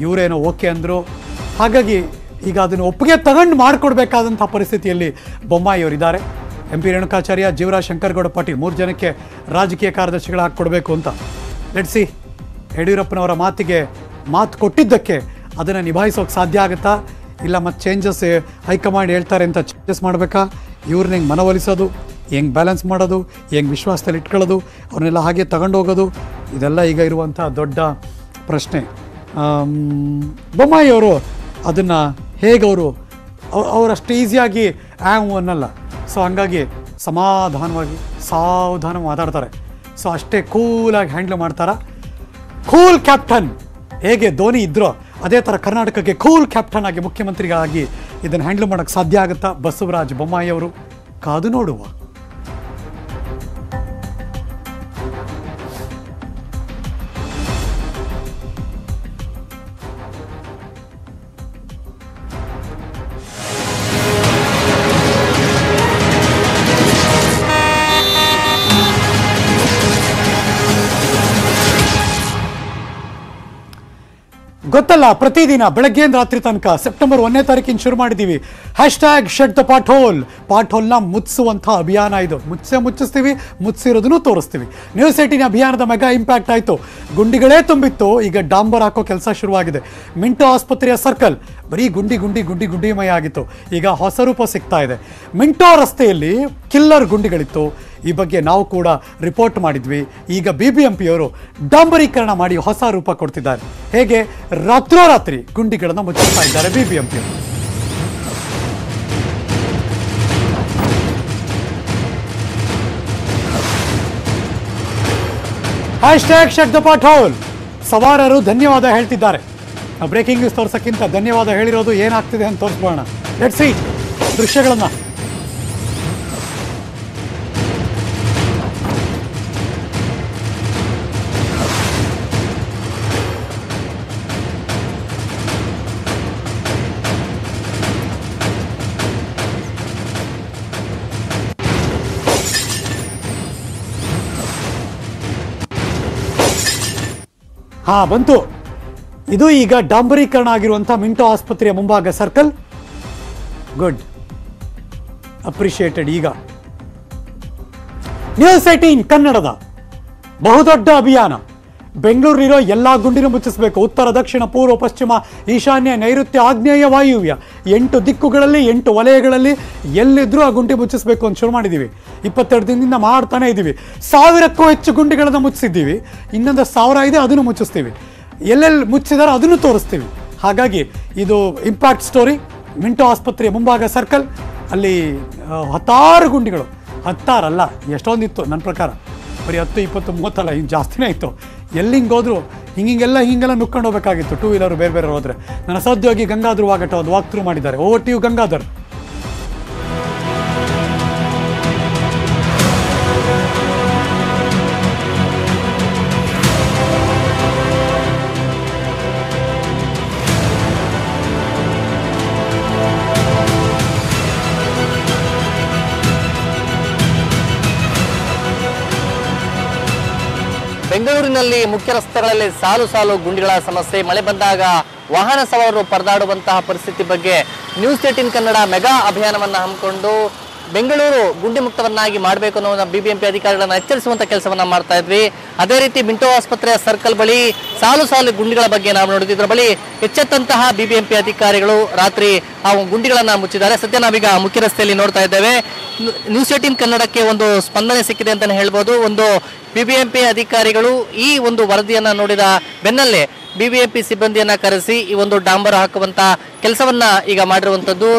ಇವರೇನೋ ಓಕೆ ಅಂದರು. ಹಾಗಾಗಿ ಈಗ ಅದನ್ನು ಒಪ್ಪಿಗೆ ತಗೊಂಡು ಮಾಡಿಕೊಡ್ಬೇಕಾದಂಥ ಪರಿಸ್ಥಿತಿಯಲ್ಲಿ ಬೊಮ್ಮಾಯಿಯವರಿದ್ದಾರೆ. MP ರೇಣುಕಾಚಾರ್ಯ, ಜೀವರಾಜ್ ಶಂಕರಗೌಡ ಪಾಟೀಲ್ 3 ಜನಕ್ಕೆ ರಾಜಕೀಯ ಕಾರ್ಯದರ್ಶಿಗಳು ಹಾಕಿಕೊಡ್ಬೇಕು ಅಂತ. Let's see. ಯಡಿಯೂರಪ್ಪನವರ ಮಾತು ಕೊಟ್ಟಿದ್ದಕ್ಕೆ ಅದನ್ನು ನಿಭಾಯಿಸೋಕೆ ಸಾಧ್ಯ ಆಗುತ್ತಾ, ಇಲ್ಲ ಮತ್ತು ಚೇಂಜಸ್ ಹೈಕಮಾಂಡ್ ಹೇಳ್ತಾರೆ ಅಂತ ಚೇಂಜಸ್ ಮಾಡಬೇಕಾ, ಇವ್ರನ್ನ ಹೆಂಗೆ ಮನವೊಲಿಸೋದು, ಹೆಂಗೆ ಬ್ಯಾಲೆನ್ಸ್ ಮಾಡೋದು, ಹೆಂಗೆ ವಿಶ್ವಾಸದಲ್ಲಿ ಇಟ್ಕೊಳ್ಳೋದು, ಅವ್ರನ್ನೆಲ್ಲ ಹಾಗೆ ತಗೊಂಡು ಹೋಗೋದು, ಇದೆಲ್ಲ ಈಗ ಇರುವಂಥ ದೊಡ್ಡ ಪ್ರಶ್ನೆ. ಬೊಮ್ಮಾಯಿಯವರು ಅದನ್ನು ಹೇಗೆ ಅವರಷ್ಟು ಈಸಿಯಾಗಿ ಅನ್ನಲ್ಲ. ಸೊ ಹಂಗಾಗಿ ಸಮಾಧಾನವಾಗಿ ಸಾವಧಾನ ಮಾತಾಡ್ತಾರೆ. ಸೊ ಅಷ್ಟೇ ಕೂಲಾಗಿ ಹ್ಯಾಂಡ್ಲ್ ಮಾಡ್ತಾರೆ. ಕೂಲ್ ಕ್ಯಾಪ್ಟನ್ ಹೇಗೆ ಧೋನಿ ಇದ್ರೋ ಅದೇ ಥರ ಕರ್ನಾಟಕಕ್ಕೆ ಕೂಲ್ ಕ್ಯಾಪ್ಟನ್ ಆಗಿ ಮುಖ್ಯಮಂತ್ರಿಗಳಾಗಿ ಇದನ್ನು ಹ್ಯಾಂಡ್ಲ್ ಮಾಡೋಕ್ಕೆ ಸಾಧ್ಯ ಆಗುತ್ತಾ ಬಸವರಾಜ ಬೊಮ್ಮಾಯಿಯವರು? ಕಾದು ನೋಡುವ. ಗೊತ್ತಲ್ಲ, ಪ್ರತಿದಿನ ಬೆಳಗ್ಗೆಯಿಂದ ರಾತ್ರಿ ತನಕ ಸೆಪ್ಟೆಂಬರ್ 1ನೇ ತಾರೀಕಿನ ಶುರು ಮಾಡಿದ್ದೀವಿ. #ಶಟ್ ದ ಪಾಟ್ಹೋಲ್ನ ಮುಚ್ಚಿಸುವಂಥ ಅಭಿಯಾನ ಇದು. ಮುಚ್ಚಿಸ್ತೀವಿ, ಮುಚ್ಚಿರೋದನ್ನು ತೋರಿಸ್ತೀವಿ. ನ್ಯೂಸ್ 18 ಅಭಿಯಾನದ ಮೆಗಾ ಇಂಪ್ಯಾಕ್ಟ್ ಆಯಿತು. ಗುಂಡಿಗಳೇ ತುಂಬಿತ್ತು. ಈಗ ಡಾಂಬರ್ ಹಾಕೋ ಕೆಲಸ ಶುರುವಾಗಿದೆ. ಮಿಂಟೋ ಆಸ್ಪತ್ರೆಯ ಸರ್ಕಲ್ ಬರೀ ಗುಂಡಿಮಯ ಆಗಿತ್ತು. ಈಗ ಹೊಸ ರೂಪ ಸಿಗ್ತಾ ಇದೆ. ಮಿಂಟೋ ರಸ್ತೆಯಲ್ಲಿ ಕಿಲ್ಲರ್ ಗುಂಡಿಗಳಿತ್ತು. ಈ ಬಗ್ಗೆ ನಾವು ಕೂಡ ರಿಪೋರ್ಟ್ ಮಾಡಿದ್ವಿ. ಈಗ BBMPಯವರು ಡಾಂಬರೀಕರಣ ಮಾಡಿ ಹೊಸ ರೂಪ ಕೊಡ್ತಿದ್ದಾರೆ. ಹೇಗೆ ರಾತ್ರೋರಾತ್ರಿ ಗುಂಡಿಗಳನ್ನು ಮುಚ್ಚಿಸ್ತಾ ಇದ್ದಾರೆ BBMPಯವರು. #Shut the ಪಾಟ್ಹೋಲ್. ಸವಾರರು ಧನ್ಯವಾದ ಹೇಳ್ತಿದ್ದಾರೆ. ಬ್ರೇಕಿಂಗ್ ನ್ಯೂಸ್ ತೋರ್ಸಕ್ಕಿಂತ ಧನ್ಯವಾದ ಹೇಳಿರೋದು ಏನಾಗ್ತಿದೆ ಅಂತ ತೋರಿಸ್ಬೋಣ. ಲೆಟ್ಸ್ ಸಿ ದೃಶ್ಯಗಳನ್ನು. ಬಂತು. ಇದು ಈಗ ಡಾಂಬರೀಕರಣ ಆಗಿರುವಂಥ ಮಿಂಟೋ ಆಸ್ಪತ್ರೆಯ ಮುಂಭಾಗ ಸರ್ಕಲ್. Good, appreciated. ಈಗ ನ್ಯೂಸ್ 18 ಕನ್ನಡದ ಬಹುದೊಡ್ಡ ಅಭಿಯಾನ. ಬೆಂಗಳೂರಿರೋ ಎಲ್ಲ ಗುಂಡಿನೂ ಮುಚ್ಚಿಸಬೇಕು. ಉತ್ತರ, ದಕ್ಷಿಣ, ಪೂರ್ವ, ಪಶ್ಚಿಮ, ಈಶಾನ್ಯ, ನೈಋತ್ಯ, ಆಗ್ನೇಯ, ವಾಯುವ್ಯ 8 ದಿಕ್ಕುಗಳಲ್ಲಿ 8 ವಲಯಗಳಲ್ಲಿ ಎಲ್ಲಿದ್ರೂ ಆ ಗುಂಡಿ ಮುಚ್ಚಿಸಬೇಕು ಅಂತ ಶುರು ಮಾಡಿದ್ದೀವಿ. 22 ದಿನದಿಂದ ಮಾಡ್ತಾನೆ ಇದ್ದೀವಿ. 1000ಕ್ಕೂ ಹೆಚ್ಚು ಗುಂಡಿಗಳನ್ನು ಮುಚ್ಚಿಸಿದ್ದೀವಿ. ಇನ್ನೊಂದು 1000 ಇದೆ, ಅದನ್ನು ಮುಚ್ಚಿಸ್ತೀವಿ. ಎಲ್ಲೆಲ್ಲಿ ಮುಚ್ಚಿದಾರೋ ಅದನ್ನು ತೋರಿಸ್ತೀವಿ. ಹಾಗಾಗಿ ಇದು ಇಂಪ್ಯಾಕ್ಟ್ ಸ್ಟೋರಿ. ಮಿಂಟೋ ಆಸ್ಪತ್ರೆಯ ಮುಂಭಾಗ ಸರ್ಕಲ್ ಅಲ್ಲಿ 10 ಗುಂಡಿಗಳು. 10 ಅಲ್ಲ, ಎಷ್ಟೊಂದಿತ್ತು ನನ್ನ ಪ್ರಕಾರ. ಬರೀ 10, 20, 30 ಅಲ್ಲ, ಇನ್ನು ಜಾಸ್ತಿನೇ ಇತ್ತು. ಎಲ್ಲಿಂಗೆ ಹೋದ್ರು ಹಿಂಗೆಲ್ಲ ನುಕ್ಕೊಂಡು ಹೋಗ್ಬೇಕಾಗಿತ್ತು. 2 ವೀಲರು ಬೇರೆ ಹೋದರೆ. ನನ್ನ ಸಹೋದ್ಯೋಗಿ ಗಂಗಾಧರ್ ವಾಗಟ ಒಂದು ವಾಕ್ ಥ್ರೂ ಮಾಡಿದ್ದಾರೆ. Over to you Gangadhar. ಬೆಂಗಳೂರಿನಲ್ಲಿ ಮುಖ್ಯ ರಸ್ತೆಗಳಲ್ಲಿ ಸಾಲು ಗುಂಡಿಗಳ ಸಮಸ್ಯೆ. ಮಳೆ ಬಂದಾಗ ವಾಹನ ಸವಾರರು ಪರದಾಡುವಂತಹ ಪರಿಸ್ಥಿತಿ ಬಗ್ಗೆ ನ್ಯೂಸ್ 18 ಕನ್ನಡ ಮೆಗಾ ಅಭಿಯಾನವನ್ನು ಹಮ್ಮಿಕೊಂಡು ಬೆಂಗಳೂರು ಗುಂಡಿ ಮುಕ್ತವನ್ನಾಗಿ ಮಾಡಬೇಕು ಅನ್ನೋ ಬಿಬಿಎಂಪಿ ಅಧಿಕಾರಿಗಳನ್ನ ಎಚ್ಚರಿಸುವಂತ ಕೆಲಸವನ್ನ ಮಾಡ್ತಾ ಇದ್ವಿ. ಅದೇ ರೀತಿ ಮಿಂಟೋ ಆಸ್ಪತ್ರೆಯ ಸರ್ಕಲ್ ಬಳಿ ಸಾಲು ಸಾಲು ಗುಂಡಿಗಳ ಬಗ್ಗೆ ನಾವು ನೋಡಿದ್ವಿ. ಇದರ ಬಳಿ ಎಚ್ಚೆತ್ತಂತಹ ಬಿಬಿಎಂಪಿ ಅಧಿಕಾರಿಗಳು ರಾತ್ರಿ ಆ ಗುಂಡಿಗಳನ್ನ ಮುಚ್ಚಿದ್ದಾರೆ. ಸದ್ಯ ನಾವೀಗ ಮುಖ್ಯ ರಸ್ತೆಯಲ್ಲಿ ನೋಡ್ತಾ ಇದ್ದೇವೆ. ನ್ಯೂಸ್ 18 ಕನ್ನಡಕ್ಕೆ ಒಂದು ಸ್ಪಂದನೆ ಸಿಕ್ಕಿದೆ ಅಂತಾನೆ ಹೇಳ್ಬೋದು. ಒಂದು ಬಿಬಿಎಂಪಿ ಅಧಿಕಾರಿಗಳು ಈ ಒಂದು ವರದಿಯನ್ನ ನೋಡಿದ ಬೆನ್ನಲ್ಲೇ ಬಿಬಿಎಂಪಿ ಸಿಬ್ಬಂದಿಯನ್ನ ಕರೆಸಿ ಈ ಒಂದು ಡಾಂಬರ್ ಹಾಕುವಂತ ಕೆಲಸವನ್ನ ಈಗ ಮಾಡಿರುವಂತದ್ದು.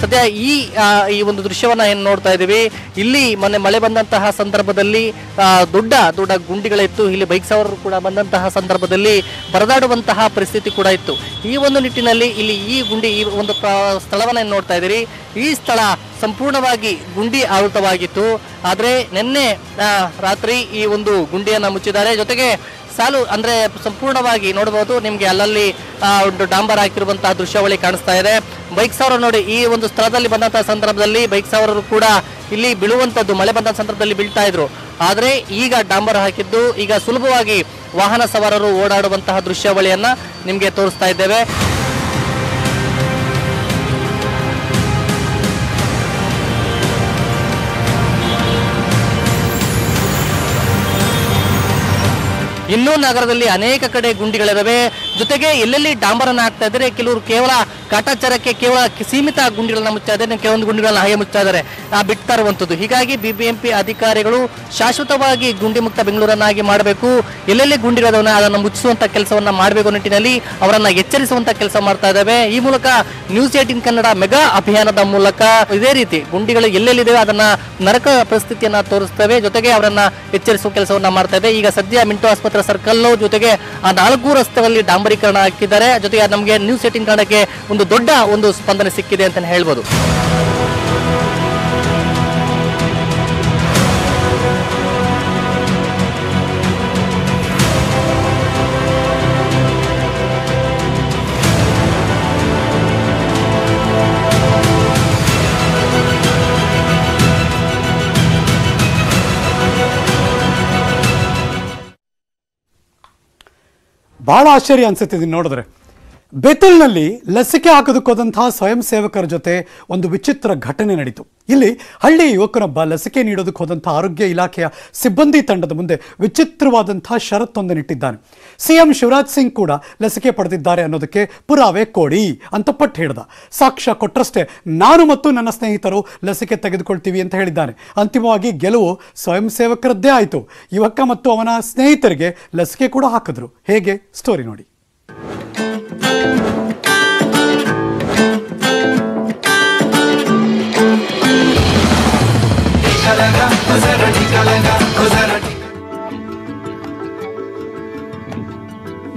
ಸದ್ಯ ಈ ಒಂದು ದೃಶ್ಯವನ್ನ ಏನು ನೋಡ್ತಾ ಇದ್ದೀವಿ, ಇಲ್ಲಿ ಮೊನ್ನೆ ಮಳೆ ಬಂದಂತಹ ಸಂದರ್ಭದಲ್ಲಿ ದೊಡ್ಡ ದೊಡ್ಡ ಗುಂಡಿಗಳಿತ್ತು. ಇಲ್ಲಿ ಬೈಕ್ ಸವಾರರು ಕೂಡ ಬಂದಂತಹ ಸಂದರ್ಭದಲ್ಲಿ ಪರದಾಡುವಂತಹ ಪರಿಸ್ಥಿತಿ ಕೂಡ ಇತ್ತು. ಈ ಒಂದು ನಿಟ್ಟಿನಲ್ಲಿ ಇಲ್ಲಿ ಈ ಒಂದು ಸ್ಥಳವನ್ನ ನೋಡ್ತಾ ಇದ್ದೀರಿ. ಈ ಸ್ಥಳ ಸಂಪೂರ್ಣವಾಗಿ ಗುಂಡಿ ಆವೃತವಾಗಿತ್ತು. ಆದರೆ ನಿನ್ನೆ ರಾತ್ರಿ ಈ ಒಂದು ಗುಂಡಿಯನ್ನ ಮುಚ್ಚಿದ್ದಾರೆ. ಜೊತೆಗೆ ಸಾಲು ಅಂದ್ರೆ ಸಂಪೂರ್ಣವಾಗಿ ನೋಡಬಹುದು. ನಿಮ್ಗೆ ಅಲ್ಲಲ್ಲಿ ಒಂದು ಡಾಂಬರ್ ಹಾಕಿರುವಂತಹ ದೃಶ್ಯಾವಳಿ ಕಾಣಿಸ್ತಾ ಇದೆ. ಬೈಕ್ ಸವಾರರು ನೋಡಿ, ಈ ಒಂದು ಸ್ಥಳದಲ್ಲಿ ಬಂದಂತಹ ಸಂದರ್ಭದಲ್ಲಿ ಬೈಕ್ ಸವಾರರು ಕೂಡ ಇಲ್ಲಿ ಬೀಳುವಂತದ್ದು, ಮಳೆ ಬಂದ ಸಂದರ್ಭದಲ್ಲಿ ಬೀಳ್ತಾ ಇದ್ರು. ಆದ್ರೆ ಈಗ ಡಾಂಬರ್ ಹಾಕಿದ್ದು ಈಗ ಸುಲಭವಾಗಿ ವಾಹನ ಸವಾರರು ಓಡಾಡುವಂತಹ ದೃಶ್ಯಾವಳಿಯನ್ನ ನಿಮ್ಗೆ ತೋರಿಸ್ತಾ ಇದ್ದೇವೆ. ಇನ್ನೂ ನಗರದಲ್ಲಿ ಅನೇಕ ಕಡೆ ಗುಂಡಿಗಳಿದಾವೆ. ಜೊತೆಗೆ ಎಲ್ಲೆಲ್ಲಿ ಡಾಂಬರನ್ನ ಹಾಕ್ತಾ ಇದ್ದಾರೆ, ಕೆಲವರು ಕೇವಲ ಕಾಟಾಚಾರಕ್ಕೆ ಕೇವಲ ಸೀಮಿತ ಗುಂಡಿಗಳನ್ನ ಮುಚ್ಚಾ ಇದ್ದಾರೆ, ಕೆಲವೊಂದು ಗುಂಡಿಗಳನ್ನ ಹಾಗೆ ಮುಚ್ಚಾ ಇದ್ದಾರೆ, ಬಿಡ್ತಾ ಇರುವಂತದ್ದು. ಹೀಗಾಗಿ ಬಿಬಿಎಂಪಿ ಅಧಿಕಾರಿಗಳು ಶಾಶ್ವತವಾಗಿ ಗುಂಡಿ ಮುಕ್ತ ಬೆಂಗಳೂರನ್ನಾಗಿ ಮಾಡಬೇಕು, ಎಲ್ಲೆಲ್ಲಿ ಗುಂಡಿಗಳನ್ನ ಅದನ್ನು ಮುಚ್ಚಿಸುವಂತ ಕೆಲಸವನ್ನ ಮಾಡಬೇಕು ನಿಟ್ಟಿನಲ್ಲಿ ಅವರನ್ನ ಎಚ್ಚರಿಸುವಂತ ಕೆಲಸ ಮಾಡ್ತಾ ಇದ್ದಾವೆ. ಈ ಮೂಲಕ ನ್ಯೂಸ್ 18 ಕನ್ನಡ ಮೆಗಾ ಅಭಿಯಾನದ ಮೂಲಕ ಇದೇ ರೀತಿ ಗುಂಡಿಗಳು ಎಲ್ಲೆಲ್ಲಿದ್ದಾವೆ ಅದನ್ನ ನರಕ ಪರಿಸ್ಥಿತಿಯನ್ನ ತೋರಿಸ್ತೇವೆ. ಜೊತೆಗೆ ಅವರನ್ನ ಎಚ್ಚರಿಸುವ ಕೆಲಸವನ್ನ ಮಾಡ್ತಾ ಇದೆ. ಈಗ ಸದ್ಯ ಮಿಂಟೋ ಆಸ್ಪತ್ರೆ ಸರ್ಕಲ್ ಜೊತೆಗೆ ಆ 4 ರಸ್ತೆಗಳಲ್ಲಿ ಡಾಂಬರೀಕರಣ ಹಾಕಿದ್ದಾರೆ. ಜೊತೆಗೆ ನಮಗೆ ನ್ಯೂಸ್ 18 ಕನ್ನಡಕ್ಕೆ ಒಂದು ದೊಡ್ಡ ಒಂದು ಸ್ಪಂದನೆ ಸಿಕ್ಕಿದೆ ಅಂತ ಹೇಳ್ಬೋದು. ಬಹಳ ಆಶ್ಚರ್ಯ ಅನ್ಸುತ್ತೆ ಇದನ್ನು ನೋಡಿದ್ರೆ. ಬೇತಲ್ನಲ್ಲಿ ಲಸಿಕೆ ಹಾಕೋದಕ್ಕೋದಂತಹ ಸ್ವಯಂ ಸೇವಕರ ಜೊತೆ ಒಂದು ವಿಚಿತ್ರ ಘಟನೆ ನಡೀತು. ಇಲ್ಲಿ ಹಳ್ಳಿ ಯುವಕನೊಬ್ಬ ಲಸಿಕೆ ನೀಡೋದಕ್ಕೆ ಹೋದಂತಹ ಆರೋಗ್ಯ ಇಲಾಖೆಯ ಸಿಬ್ಬಂದಿ ತಂಡದ ಮುಂದೆ ವಿಚಿತ್ರವಾದಂತಹ ಷರತ್ತೊಂದನ್ನಿಟ್ಟಿದ್ದಾನೆ. ಸಿಎಂ ಶಿವರಾಜ್ ಸಿಂಗ್ ಕೂಡ ಲಸಿಕೆ ಪಡೆದಿದ್ದಾರೆ ಅನ್ನೋದಕ್ಕೆ ಪುರಾವೆ ಕೊಡಿ ಅಂತ ಪಟ್ಟು ಹೇಳ್ದ. ಸಾಕ್ಷ್ಯ ಕೊಟ್ಟರಷ್ಟೇ ನಾನು ಮತ್ತು ನನ್ನ ಸ್ನೇಹಿತರು ಲಸಿಕೆ ತೆಗೆದುಕೊಳ್ತೀವಿ ಅಂತ ಹೇಳಿದ್ದಾನೆ. ಅಂತಿಮವಾಗಿ ಗೆಲುವು ಸ್ವಯಂ ಸೇವಕರದ್ದೇ ಆಯಿತು. ಯುವಕ ಮತ್ತು ಅವನ ಸ್ನೇಹಿತರಿಗೆ ಲಸಿಕೆ ಕೂಡ ಹಾಕಿದ್ರು. ಹೇಗೆ ಸ್ಟೋರಿ ನೋಡಿ.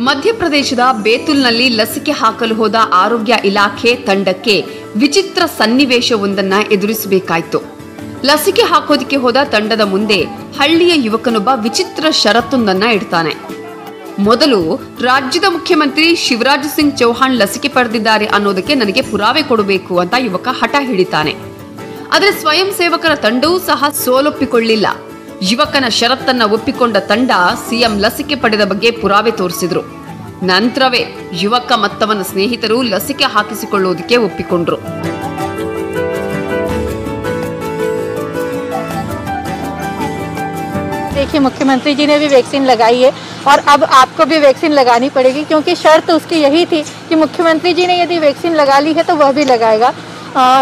ಮಧ್ಯಪ್ರದೇಶದ ಬೇತುಲ್ನಲ್ಲಿ ಲಸಿಕೆ ಹಾಕಲು ಹೋದ ಆರೋಗ್ಯ ಇಲಾಖೆ ತಂಡಕ್ಕೆ ವಿಚಿತ್ರ ಸನ್ನಿವೇಶವೊಂದನ್ನ ಎದುರಿಸಬೇಕಾಯಿತು. ಲಸಿಕೆ ಹಾಕೋದಕ್ಕೆ ಹೋದ ತಂಡದ ಮುಂದೆ ಹಳ್ಳಿಯ ಯುವಕನೊಬ್ಬ ವಿಚಿತ್ರ ಷರತ್ತೊಂದನ್ನ ಇಡ್ತಾನೆ. ಮೊದಲು ರಾಜ್ಯದ ಮುಖ್ಯಮಂತ್ರಿ ಶಿವರಾಜ್ ಸಿಂಗ್ ಚೌಹಾಣ್ ಲಸಿಕೆ ಪಡೆದಿದ್ದಾರೆ ಅನ್ನೋದಕ್ಕೆ ನನಗೆ ಪುರಾವೆ ಕೊಡಬೇಕು ಅಂತ ಯುವಕ ಹಠ ಹಿಡಿತಾನೆ. ಆದರೆ ಸ್ವಯಂ ಸೇವಕರ ತಂಡವೂ ಸಹ ಸೋಲೊಪ್ಪಿಕೊಳ್ಳಿಲ್ಲ. ಯುವಕನ ಷರತ್ತನ್ನ ಒಪ್ಪಿಕೊಂಡ ತಂಡ ಸಿಎಂ ಲಸಿಕೆ ಪಡೆದ ಬಗ್ಗೆ ಪುರಾವೆ ತೋರಿಸಿದ್ರು. ನಂತರವೇ ಯುವಕ ಮತ್ತವನ ಸ್ನೇಹಿತರು ಲಸಿಕೆ ಹಾಕಿಸಿಕೊಳ್ಳುವುದಕ್ಕೆ ಒಪ್ಪಿಕೊಂಡ್ರು. देखिए, मुख्यमंत्री जी ने भी वैक्सीन लगाई है और अब आपको भी वैक्सीन लगानी पड़ेगी, क्योंकि शर्त उसकी यही थी कि मुख्यमंत्री जी ने यदि वैक्सीन लगा ली है तो वह भी लगाएगा।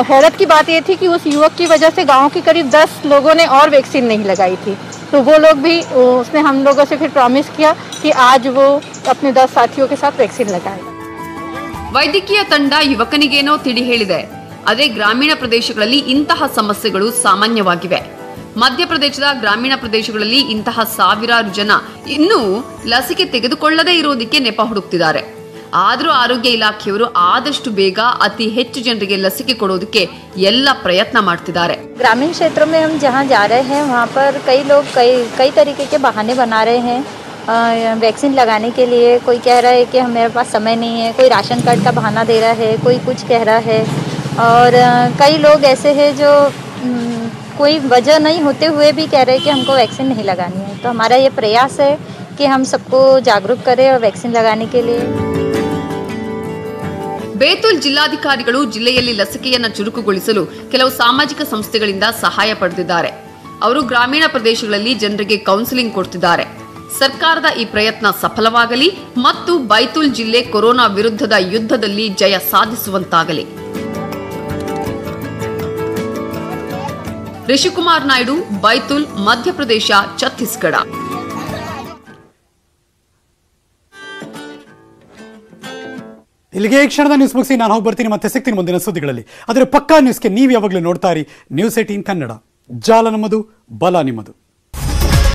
हैरत की बात यह थी कि उस युवक की वजह से गांव के करीब 10 लोगों ने और वैक्सीन नहीं लगाई थी, तो वो लोग भी, उसने हम लोगों से फिर प्रॉमिस किया कि आज वो अपने 10 साथियों के साथ वैक्सीन लगाएगा। ವೈದ್ಯಕೀಯ ತಂಡ ಯುವಕನಿಗೇನೋ ತಿಳಿ ಹೇಳಿದೆ. ಆದರೆ ಗ್ರಾಮೀಣ ಪ್ರದೇಶಗಳಲ್ಲಿ ಇಂತಹ ಸಮಸ್ಯೆಗಳು ಸಾಮಾನ್ಯವಾಗಿವೆ. ಮಧ್ಯಪ್ರದೇಶದ ಗ್ರಾಮೀಣ ಪ್ರದೇಶಗಳಲ್ಲಿ ಇಂತಹ ಸಾವಿರಾರು ಜನ ಇನ್ನೂ ಲಸಿಕೆ ತೆಗೆದುಕೊಳ್ಳದೇ ಇರೋದಕ್ಕೆ ನೆಪ ಹುಡುಕ್ತಿದ್ದಾರೆ. ಆದರೂ ಆರೋಗ್ಯ ಇಲಾಖೆಯವರು ಆದಷ್ಟು ಬೇಗ ಅತಿ ಹೆಚ್ಚು ಜನರಿಗೆ ಲಸಿಕೆ ಕೊಡೋದಕ್ಕೆ ಎಲ್ಲ ಪ್ರಯತ್ನ ಮಾಡ್ತಿದ್ದಾರೆ. ग्रामीण क्षेत्रों में हम जहाँ जा रहे हैं वहाँ पर कई लोग कई तरीके के बहाने बना रहे हैं वैक्सीन लगाने के लिए। कोई कह रहा है कि मेरे पास समय नहीं है, कोई राशन कार्ड का बहाना दे रहा है, कोई कुछ कह रहा है, और कई लोग ऐसे हैं जो कोई वजह नहीं होते हुए भी कह रहे हैं कि हमको वैक्सीन नहीं लगानी है। तो हमारा ये प्रयास है कि हम सबको जागरूक करें और वैक्सीन लगाने के लिए। ಬೇತುಲ್ ಜಿಲ್ಲಾಧಿಕಾರಿಗಳು ಜಿಲ್ಲೆಯಲ್ಲಿ ಲಸಿಕೆಯನ್ನು ಚುರುಕುಗೊಳಿಸಲು ಕೆಲವು ಸಾಮಾಜಿಕ ಸಂಸ್ಥೆಗಳಿಂದ ಸಹಾಯ ಪಡೆದಿದ್ದಾರೆ. ಅವರು ಗ್ರಾಮೀಣ ಪ್ರದೇಶಗಳಲ್ಲಿ ಜನರಿಗೆ ಕೌನ್ಸಿಲಿಂಗ್ ಕೊಡ್ತಿದ್ದಾರೆ. ಸರ್ಕಾರದ ಈ ಪ್ರಯತ್ನ ಸಫಲವಾಗಲಿ ಮತ್ತು ಬೈತುಲ್ ಜಿಲ್ಲೆ ಕೊರೋನಾ ವಿರುದ್ಧದ ಯುದ್ಧದಲ್ಲಿ ಜಯ ಸಾಧಿಸುವಂತಾಗಲಿ. ರಿಷಿಕುಮಾರ್ ನಾಯ್ಡು, ಬೈತುಲ್, ಮಧ್ಯಪ್ರದೇಶ, ಛತ್ತೀಸ್ಗಢ. ಇಲ್ಲಿಗೆ ಈ ಕ್ಷಣದ ನ್ಯೂಸ್ ಮುಗಿಸಿ ನಾನು ಹೋಗಿ ಬರ್ತೀನಿ, ಮತ್ತೆ ಸಿಗ್ತೀನಿ ಮುಂದಿನ ಸುದ್ದಿಗಳಲ್ಲಿ. ಆದರೆ ಪಕ್ಕಾ ನ್ಯೂಸ್ಗೆ ನೀವು ಯಾವಾಗಲೂ ನೋಡ್ತಾ ಇರಿ ನ್ಯೂಸ್ 18 ಕನ್ನಡ. ಜಾಲ ನಮ್ಮದು, ಬಲ ನಿಮ್ಮದು.